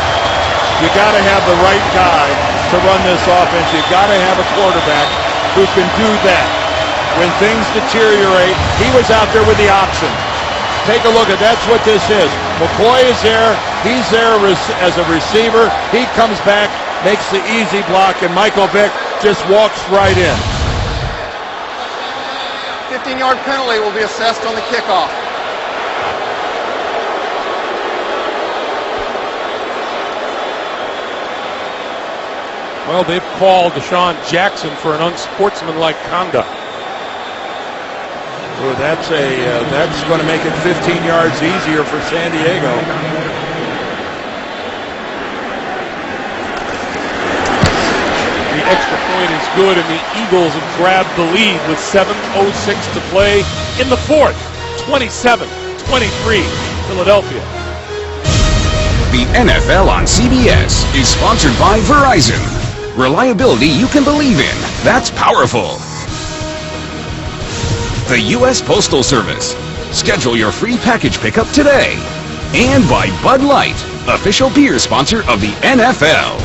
You got to have the right guy to run this offense. You got to have a quarterback who can do that. When things deteriorate, he was out there with the options. Take a look at that's what this is. McCoy is there. He's there as a receiver. He comes back, makes the easy block, and Michael Vick just walks right in. 15-yard penalty will be assessed on the kickoff. Well, they've called Deshaun Jackson for an unsportsmanlike conduct. Well, that's going to make it 15 yards easier for San Diego. The extra point is good, and the Eagles have grabbed the lead with 7:06 to play in the 4th. 27-23, Philadelphia. The NFL on CBS is sponsored by Verizon. Reliability you can believe in. That's powerful. The U.S. Postal Service. Schedule your free package pickup today. And by Bud Light, official beer sponsor of the NFL.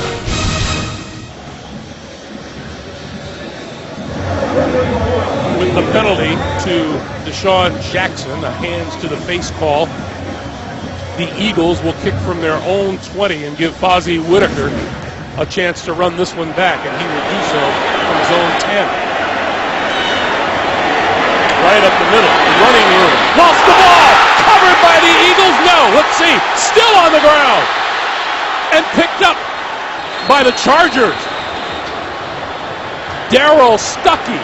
With the penalty to Deshaun Jackson, a hands to the face call, the Eagles will kick from their own 20 and give Fozzie Whitaker a chance to run this one back, and he will do so from his own 10. Right up the middle, running room. Lost the ball! Covered by the Eagles? No, let's see. Still on the ground. And picked up by the Chargers. Darryl Stuckey,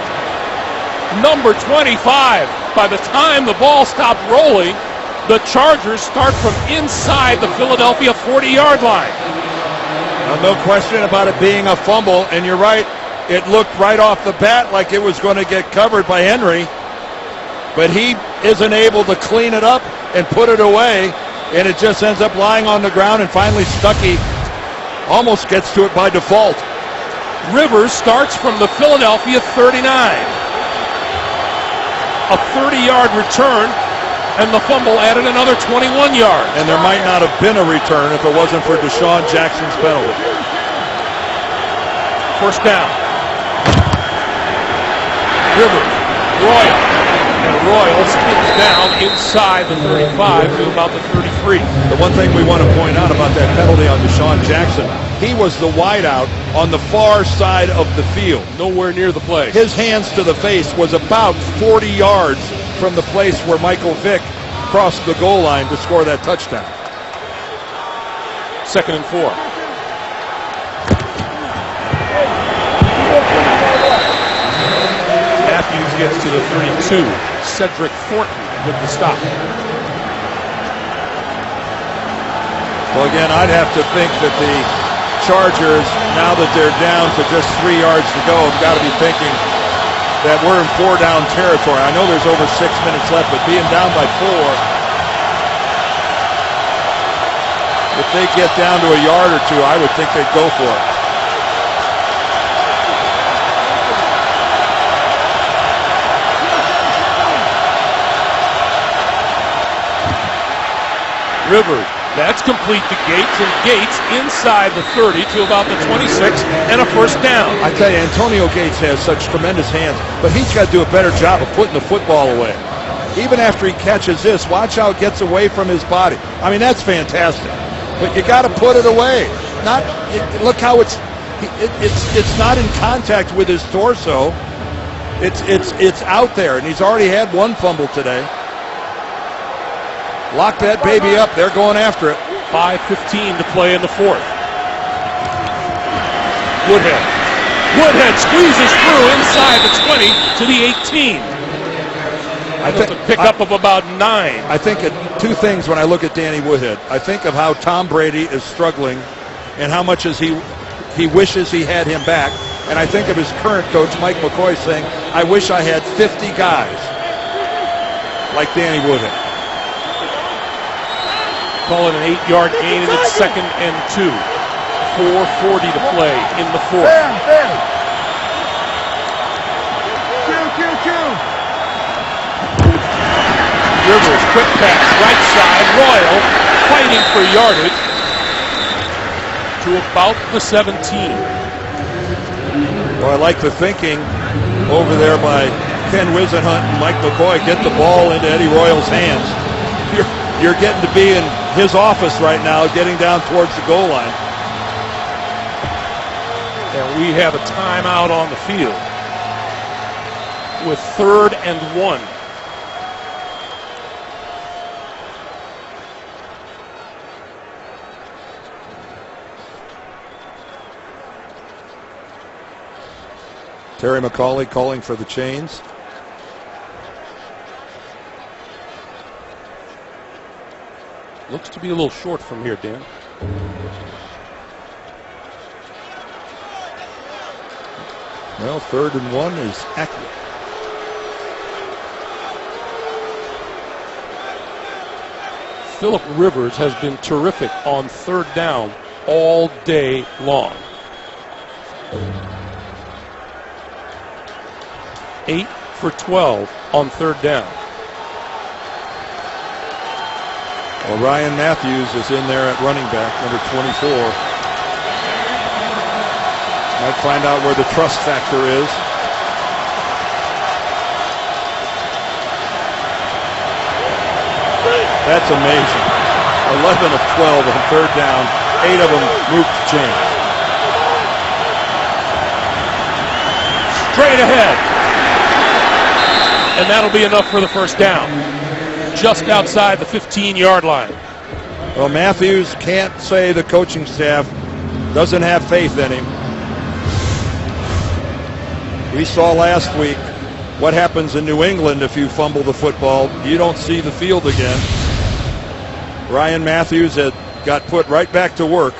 number 25. By the time the ball stopped rolling, the Chargers start from inside the Philadelphia 40-yard line. No question about it being a fumble, and you're right. It looked right off the bat like it was going to get covered by Henry. But he isn't able to clean it up and put it away, and it just ends up lying on the ground, and finally Stuckey almost gets to it by default. Rivers starts from the Philadelphia 39. A 30-yard return, and the fumble added another 21 yards. And there might not have been a return if it wasn't for Deshaun Jackson's penalty. 1st down. Rivers, Royal. And Royal skips down inside the 35 to about the 33. The one thing we want to point out about that penalty on Deshaun Jackson, he was the wideout on the far side of the field. Nowhere near the play. His hands to the face was about 40 yards from the place where Michael Vick crossed the goal line to score that touchdown. 2nd and 4. Matthews gets to the 32. Cedric Thornton with the stop. Well, again, I'd have to think that the Chargers, now that they're down to just 3 yards to go, have got to be thinking that we're in 4-down territory. I know there's over 6 minutes left, but being down by 4, if they get down to a yard or two, I would think they'd go for it. Rivers, that's complete to Gates, and Gates inside the 30 to about the 26, and a first down. I tell you, Antonio Gates has such tremendous hands, but he's got to do a better job of putting the football away. Even after he catches this, watch how it gets away from his body. I mean, that's fantastic. But you got to put it away. Look how it's not in contact with his torso. It's out there, and he's already had one fumble today. Lock that baby up. They're going after it. 5:15 to play in the 4th. Woodhead squeezes through inside the 20 to the 18. I think a pickup of about 9. I think two things when I look at Danny Woodhead. I think of how Tom Brady is struggling and how much he wishes he had him back. And I think of his current coach, Mike McCoy, saying, I wish I had 50 guys like Danny Woodhead. Call it an 8-yard gain, and it's 2nd and 2. 4:40 to play in the 4th. Rivers, quick pass, right side. Royal fighting for yardage to about the 17. Well, I like the thinking over there by Ken Wisenhunt and Mike McCoy. Get the ball into Eddie Royal's hands. You're getting to be in his office right now, getting down towards the goal line. And we have a timeout on the field with 3rd and 1. Terry McCauley calling for the chains. Looks to be a little short from here, Dan. Well, 3rd and 1 is accurate. Phillip Rivers has been terrific on 3rd down all day long. 8 for 12 on 3rd down. Well, Ryan Matthews is in there at running back, number 24. Might find out where the trust factor is. That's amazing. 11 of 12 on 3rd down. 8 of them moved the chain. Straight ahead. And that'll be enough for the first down. Just outside the 15-yard line. Well, Matthews can't say the coaching staff doesn't have faith in him. We saw last week what happens in New England if you fumble the football. You don't see the field again. Ryan Matthews had got put right back to work.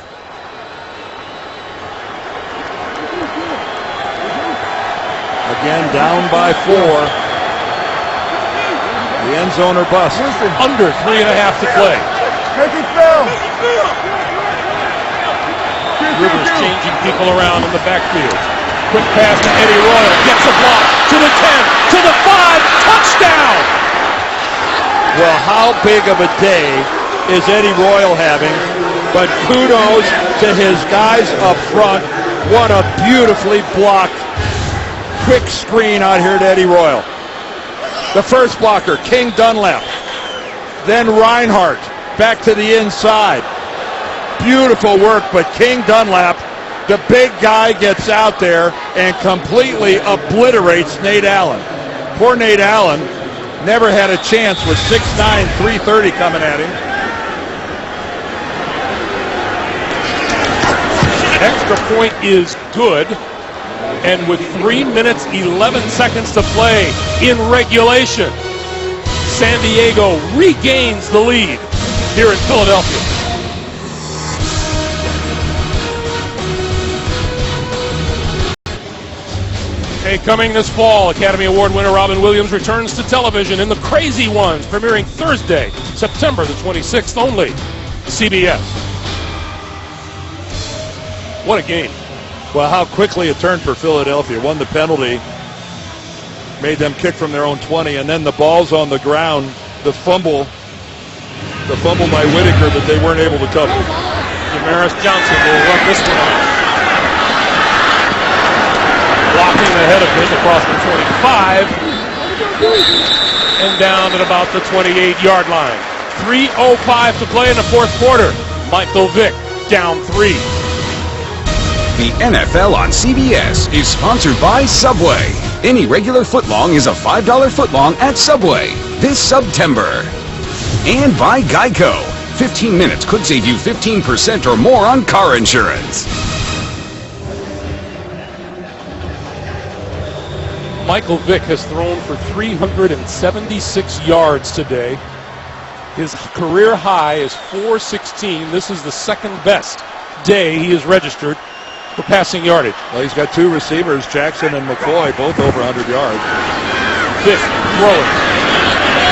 Again, down by 4. The end zone or bust. Under 3.5 to play. Rivers changing people around in the backfield. Quick pass to Eddie Royal. Gets a block to the 10, to the 5. Touchdown! Well, how big of a day is Eddie Royal having? But kudos to his guys up front. What a beautifully blocked quick screen out here to Eddie Royal. The first blocker, King Dunlap. Then Reinhardt back to the inside. Beautiful work, but King Dunlap, the big guy, gets out there and completely obliterates Nate Allen. Poor Nate Allen never had a chance with 6'9", 330 coming at him. Extra point is good. And with 3 minutes, 11 seconds to play in regulation, San Diego regains the lead here in Philadelphia. Hey, coming this fall, Academy Award winner Robin Williams returns to television in The Crazy Ones, premiering Thursday, September the 26th, only CBS. What a game. Well, how quickly it turned for Philadelphia. Won the penalty, made them kick from their own 20, and then the ball's on the ground. The fumble by Whitaker that they weren't able to cover. Damaris Johnson will run this one out. Blocking ahead of him across the 25 and down at about the 28-yard line. 3:05 to play in the fourth quarter. Michael Vick down 3. The NFL on CBS is sponsored by Subway. Any regular footlong is a $5 footlong at Subway this September. And by Geico. 15 minutes could save you 15% or more on car insurance. Michael Vick has thrown for 376 yards today. His career high is 416. This is the second best day he has registered for passing yardage. Well, he's got two receivers, Jackson and McCoy, both over 100 yards. Vick throwing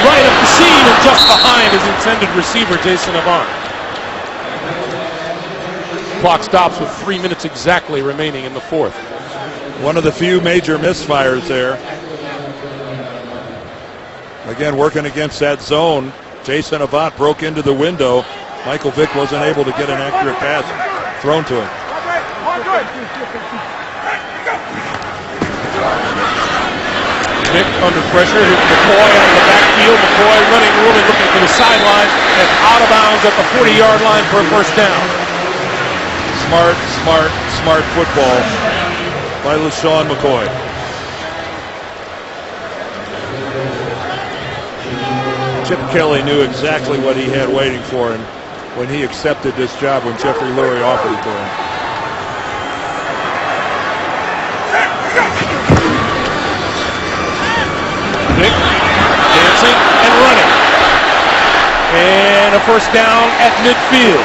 right up the seam and just behind his intended receiver, Jason Avant. Clock stops with 3 minutes exactly remaining in the fourth. One of the few major misfires there. Again, working against that zone. Jason Avant broke into the window. Michael Vick wasn't able to get an accurate pass thrown to him. Vick under pressure, hits McCoy out of the backfield. McCoy running room and looking for the sideline and out of bounds at the 40-yard line for a first down. Smart football by LaShawn McCoy. Chip Kelly knew exactly what he had waiting for him when he accepted this job when Jeffrey Lurie offered it to him. Vick dancing and running. And a first down at midfield.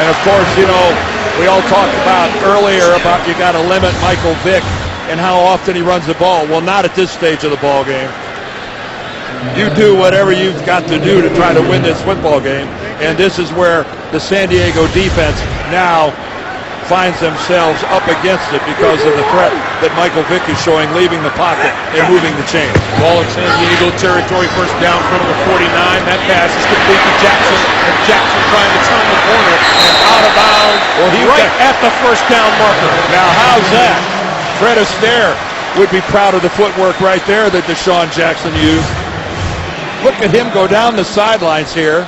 And of course, you know, we all talked about earlier about you got to limit Michael Vick and how often he runs the ball. Well, not at this stage of the ball game. You do whatever you've got to do to try to win this football game. And this is where the San Diego defense now finds themselves up against it because of the threat that Michael Vick is showing, leaving the pocket and moving the chains. Ball in San Diego territory, first down from the 49. That pass is complete to Jackson, and Jackson trying to turn the corner and out of bounds right at the first down marker. Now how's that? Fred Astaire would be proud of the footwork right there that Deshaun Jackson used. Look at him go down the sidelines here.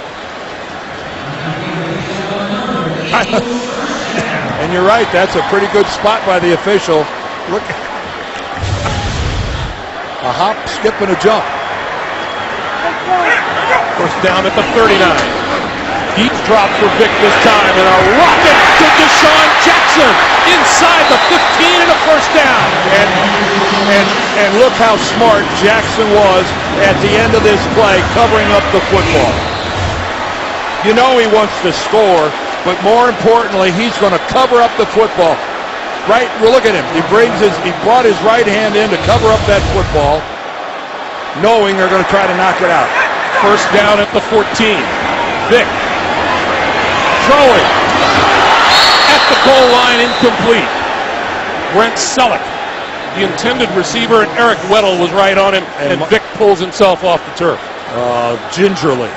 And you're right, that's a pretty good spot by the official. Look, a hop, skip, and a jump. First down at the 39. Deep drop for Vick this time, and a rocket to Deshaun Jackson inside the 15 and a first down. And look how smart Jackson was at the end of this play, covering up the football. You know he wants to score, but more importantly, he's going to cover up the football. Right, well, look at him. He brought his right hand in to cover up that football, knowing they're going to try to knock it out. First down at the 14. Vick throwing at the goal line, incomplete. Brent Selleck, the intended receiver, and Eric Weddle was right on him, and Vick pulls himself off the turf. Gingerly.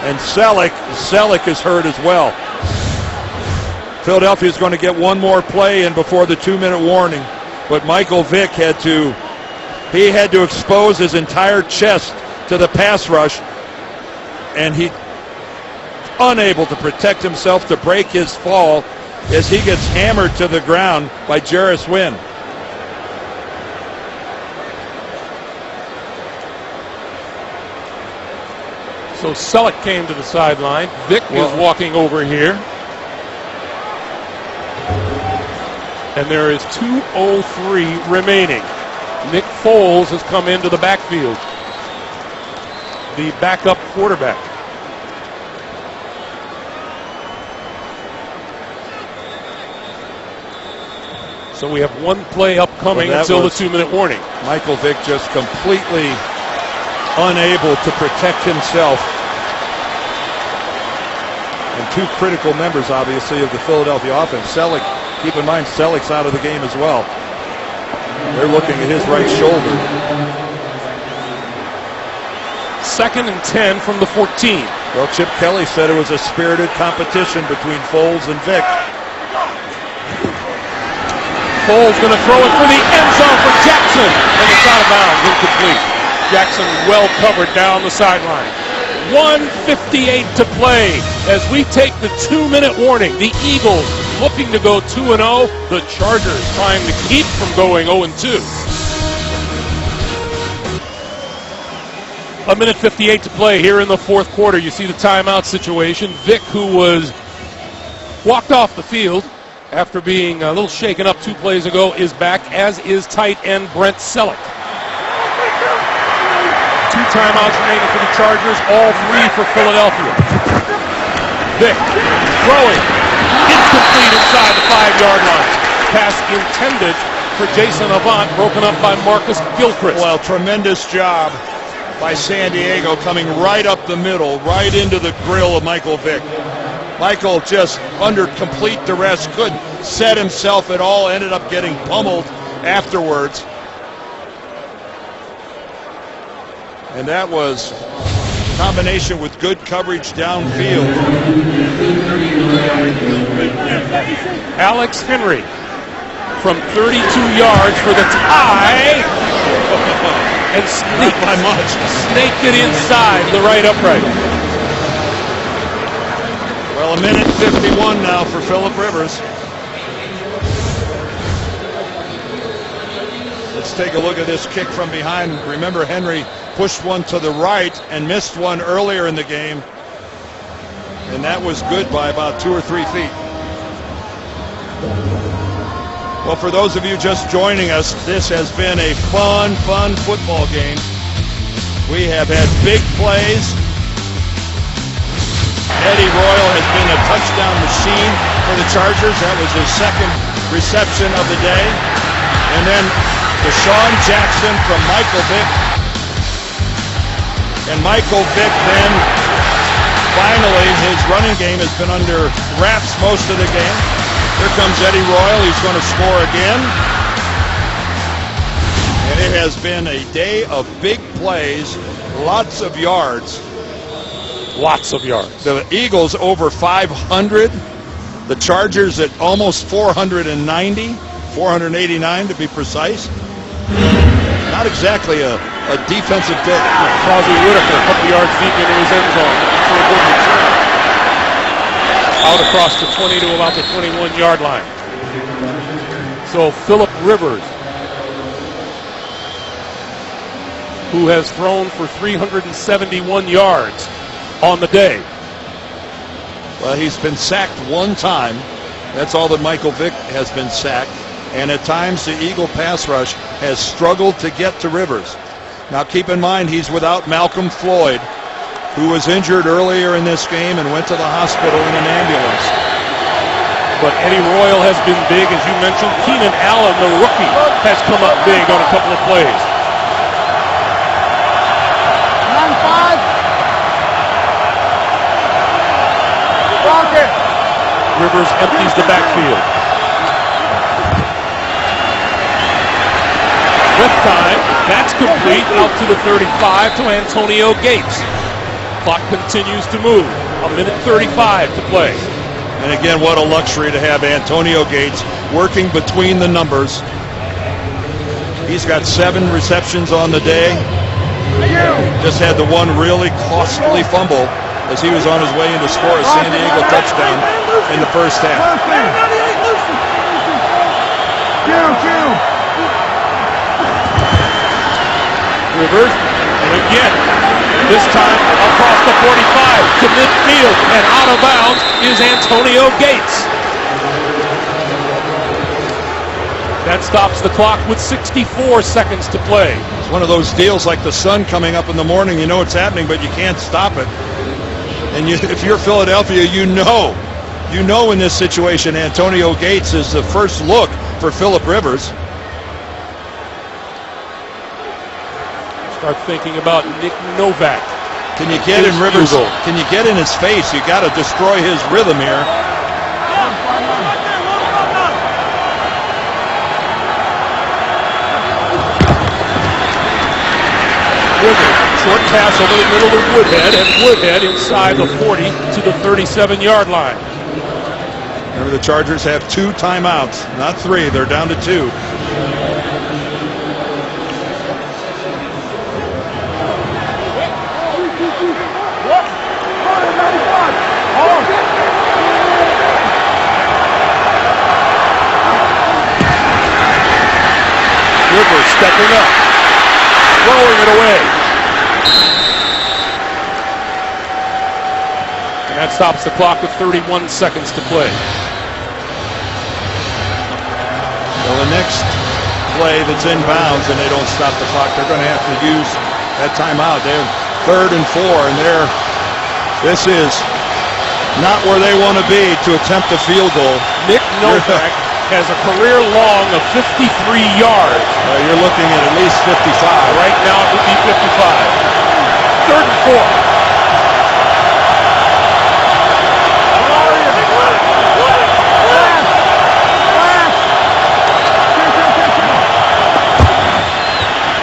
And Selleck is hurt as well. Philadelphia is going to get one more play in before the 2-minute warning. But Michael Vick had to expose his entire chest to the pass rush. And unable to protect himself to break his fall as he gets hammered to the ground by Jarris Wynn. So Selleck came to the sideline. Vick is walking over here. And there is 2:03 remaining. Nick Foles has come into the backfield, the backup quarterback. So we have one play upcoming until the 2-minute warning. Michael Vick just completely unable to protect himself. And two critical members, obviously, of the Philadelphia offense. Selleck, keep in mind, Selleck's out of the game as well. They're looking at his right shoulder. 2nd and 10 from the 14. Well, Chip Kelly said it was a spirited competition between Foles and Vick. Foles going to throw it for the end zone for Jackson. And it's out of bounds, incomplete. Jackson well covered down the sideline. 1:58 to play as we take the 2-minute warning. The Eagles looking to go 2-0. The Chargers trying to keep from going 0-2. 1:58 to play here in the fourth quarter. You see the timeout situation. Vick, who was walked off the field after being a little shaken up 2 plays ago, is back, as is tight end Brent Selleck. 2 timeouts remaining for the Chargers, all 3 for Philadelphia. Vick throwing, incomplete inside the 5-yard line. Pass intended for Jason Avant, broken up by Marcus Gilchrist. Well, tremendous job by San Diego, coming right up the middle, right into the grill of Michael Vick. Michael, just under complete duress, couldn't set himself at all, ended up getting pummeled afterwards. And that was a combination with good coverage downfield. Alex Henry from 32 yards for the tie. And Not by much. Snake it inside the right upright. Well, 1:51 now for Phillip Rivers. Let's take a look at this kick from behind. Remember, Henry pushed one to the right and missed one earlier in the game. And that was good by about 2 or 3 feet. Well, for those of you just joining us, this has been a fun football game. We have had big plays. Eddie Royal has been a touchdown machine for the Chargers. That was his 2nd reception of the day. And then Deshaun Jackson from Michael Vick. And Michael Vick then, finally, his running game has been under wraps most of the game. Here comes Eddie Royal. He's going to score again. And it has been a day of big plays, lots of yards. Lots of yards. The Eagles over 500. The Chargers at almost 490, 489 to be precise. Not exactly a defensive day. Crosby Whitaker, a couple yards deep into his end zone. For a good return. Out across the 20 to about the 21-yard line. So Phillip Rivers, who has thrown for 371 yards on the day. Well, he's been sacked 1 time. That's all that Michael Vick has been sacked. And at times the Eagle pass rush has struggled to get to Rivers. Now keep in mind, he's without Malcolm Floyd, who was injured earlier in this game and went to the hospital in an ambulance. But Eddie Royal has been big, as you mentioned. Keenan Allen, the rookie, has come up big on a couple of plays. 9-5. Rivers empties the backfield. With time, that's complete out to the 35 to Antonio Gates. Clock continues to move. 1:35 to play. And again, what a luxury to have Antonio Gates working between the numbers. He's got 7 receptions on the day. Just had the one really costly fumble as he was on his way in to score a San Diego touchdown in the first half. Rivers, and again, this time across the 45 to midfield, and out of bounds is Antonio Gates. That stops the clock with 64 seconds to play. It's one of those deals like the sun coming up in the morning. You know it's happening, but you can't stop it. And if you're Philadelphia, you know in this situation, Antonio Gates is the first look for Phillip Rivers. Start thinking about Nick Novak. Can you get in Rivers? Can you get in his face? You got to destroy his rhythm here. Rivers, short pass over the middle of Woodhead, and Woodhead inside the 40 to the 37-yard line. Remember, the Chargers have 2 timeouts, not 3. They're down to 2. Rivers stepping up, throwing it away. And that stops the clock with 31 seconds to play. Well, the next play that's in bounds and they don't stop the clock, they're going to have to use that timeout. They're 3rd and 4, and this is not where they want to be to attempt a field goal. Nick Novak has a career long of 53 yards. You're looking at least 55. Right now it would be 55. 3rd and 4.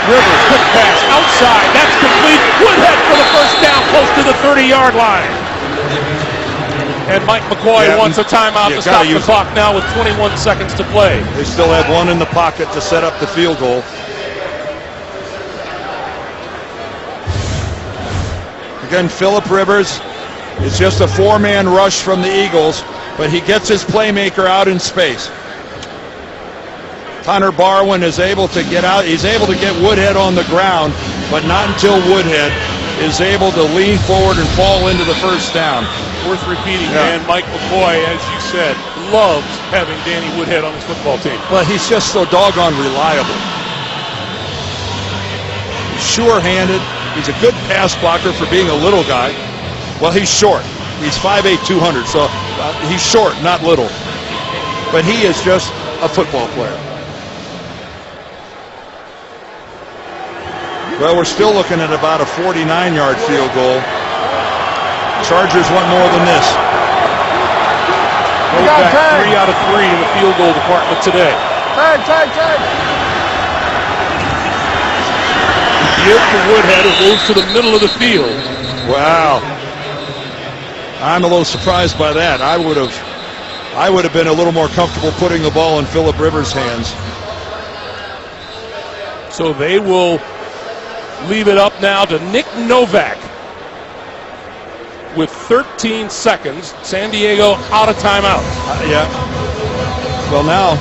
Rivers, quick pass, outside, that's complete. Woodhead for the first down, close to the 30-yard line. And Mike McCoy wants a timeout to stop the clock now with 21 seconds to play. They still have 1 in the pocket to set up the field goal. Again, Phillip Rivers, it's just a 4-man rush from the Eagles, but he gets his playmaker out in space. Connor Barwin is able to get out. He's able to get Woodhead on the ground, but not until Woodhead is able to lean forward and fall into the first down. Worth repeating, man, Mike McCoy, as you said, loves having Danny Woodhead on his football team. Well, he's just so doggone reliable. He's sure-handed. He's a good pass blocker for being a little guy. Well, he's short. He's 5'8", 200, so he's short, not little. But he is just a football player. Well, we're still looking at about a 49-yard field goal. Chargers want more than this. Novak 3 out of 3 in the field goal department today. Tag. Give to Woodhead, who moves to the middle of the field. Wow. I'm a little surprised by that. I would have been a little more comfortable putting the ball in Phillip Rivers' hands. So they will leave it up now to Nick Novak. With 13 seconds, San Diego out of timeout. Yeah. Well, now.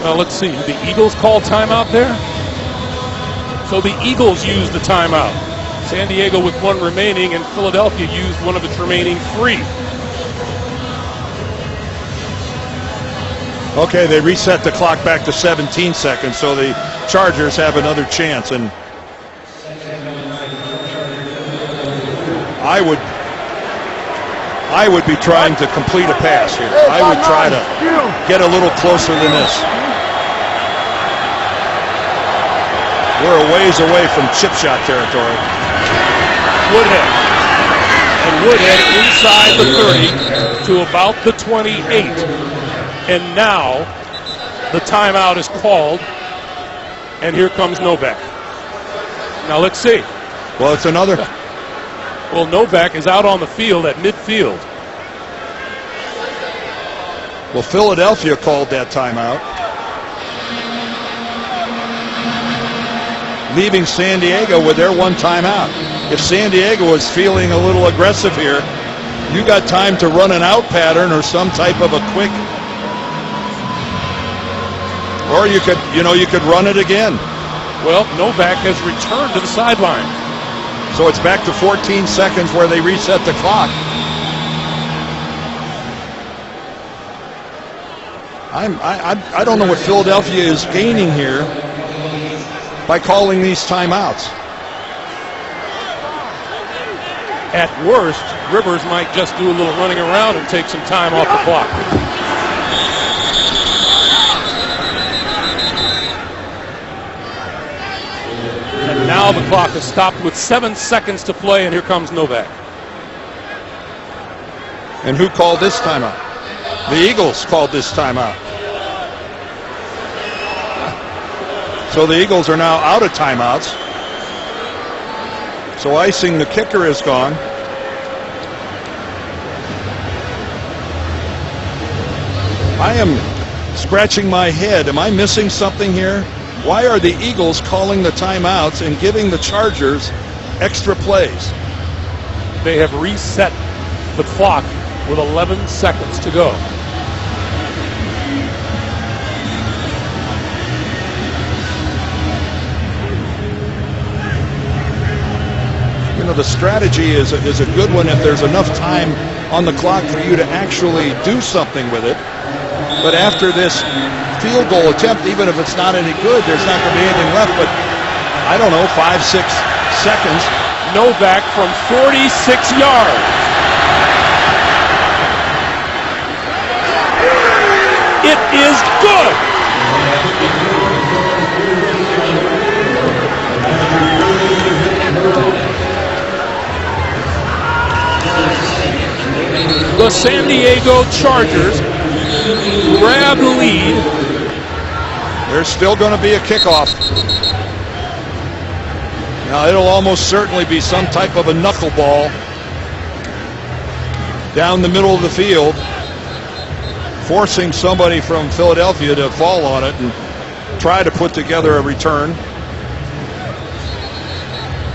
Well, let's see. Did the Eagles call timeout there? So the Eagles used the timeout. San Diego with 1 remaining, and Philadelphia used one of its remaining 3. Okay, they reset the clock back to 17 seconds, so the Chargers have another chance. And I would be trying to complete a pass here. I would try to get a little closer than this. We're a ways away from chip shot territory. Woodhead. And Woodhead inside the 30 to about the 28. And now the timeout is called, and here comes Novak. Now let's see. Well, it's another. Well, Novak is out on the field at midfield. Well, Philadelphia called that timeout. leaving San Diego with their one timeout. If San Diego is feeling a little aggressive here, you got time to run an out pattern or some type of a quick, or you could run it again. Well, Novak has returned to the sideline. So it's back to 14 seconds where they reset the clock. I don't know what Philadelphia is gaining here by calling these timeouts. At worst, Rivers might just do a little running around and take some time off the clock. And now the clock is stopped with 7 seconds to play, and here comes Novak. And who called this timeout? The Eagles called this timeout. So the Eagles are now out of timeouts. So icing the kicker is gone. I am scratching my head. Am I missing something here? Why are the Eagles calling the timeouts and giving the Chargers extra plays? They have reset the clock with 11 seconds to go. You know, the strategy is a good one if there's enough time on the clock for you to actually do something with it. But after this field goal attempt, even if it's not any good, there's not going to be anything left but, I don't know, 5-6 seconds. Novak from 46 yards. It is good. The San Diego Chargers grab the lead. There's still going to be a kickoff. Now it'll almost certainly be some type of a knuckleball down the middle of the field, forcing somebody from Philadelphia to fall on it and try to put together a return.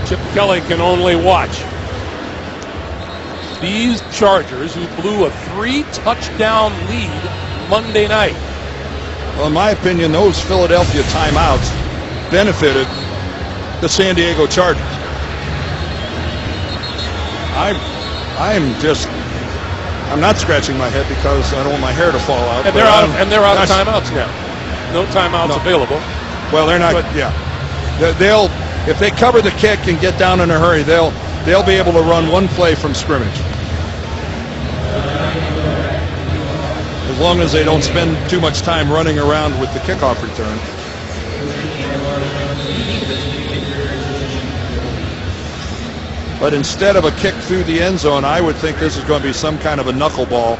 Chip Kelly can only watch. These Chargers, who blew a 3-touchdown lead Monday night. Well, in my opinion, those Philadelphia timeouts benefited the San Diego Chargers. I'm not scratching my head because I don't want my hair to fall out. And they're out of timeouts now. No timeouts available. Well, they're not. They'll if they cover the kick and get down in a hurry, they'll be able to run one play from scrimmage. As long as they don't spend too much time running around with the kickoff return. But instead of a kick through the end zone, I would think this is going to be some kind of a knuckleball.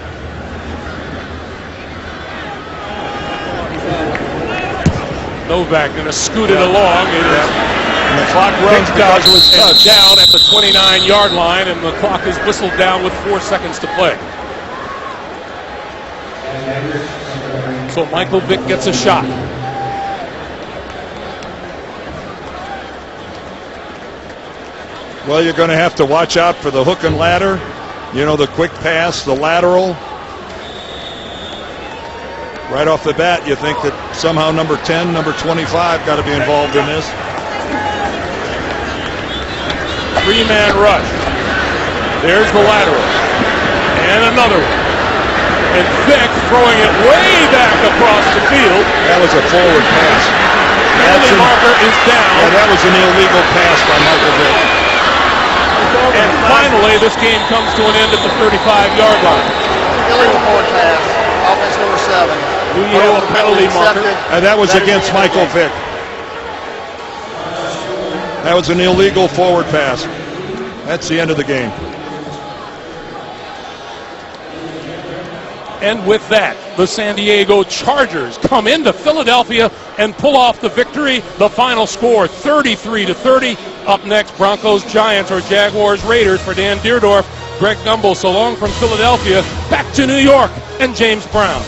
Novak going to scoot it along. It is And the clock runs because it was touched. Down at the 29-yard line, and the clock is whistled down with 4 seconds to play. So Michael Vick gets a shot. Well, you're going to have to watch out for the hook and ladder. You know, the quick pass, the lateral. Right off the bat, you think that somehow number 10, number 25 got to be involved in this. Three-man rush. There's the lateral. And another one. And Vick throwing it way back across the field. That was a forward pass. Penalty marker is down. Yeah, that was an illegal pass by Michael Vick. And finally, this game comes to an end at the 35-yard line. Illegal forward pass. Offense number 7. We have a penalty marker. And that was against Michael Vick. That was an illegal forward pass. That's the end of the game. And with that, the San Diego Chargers come into Philadelphia and pull off the victory. The final score, 33-30. Up next, Broncos, Giants, or Jaguars, Raiders. For Dan Deerdorf, Greg Gumbel, so long from Philadelphia. Back to New York and James Brown.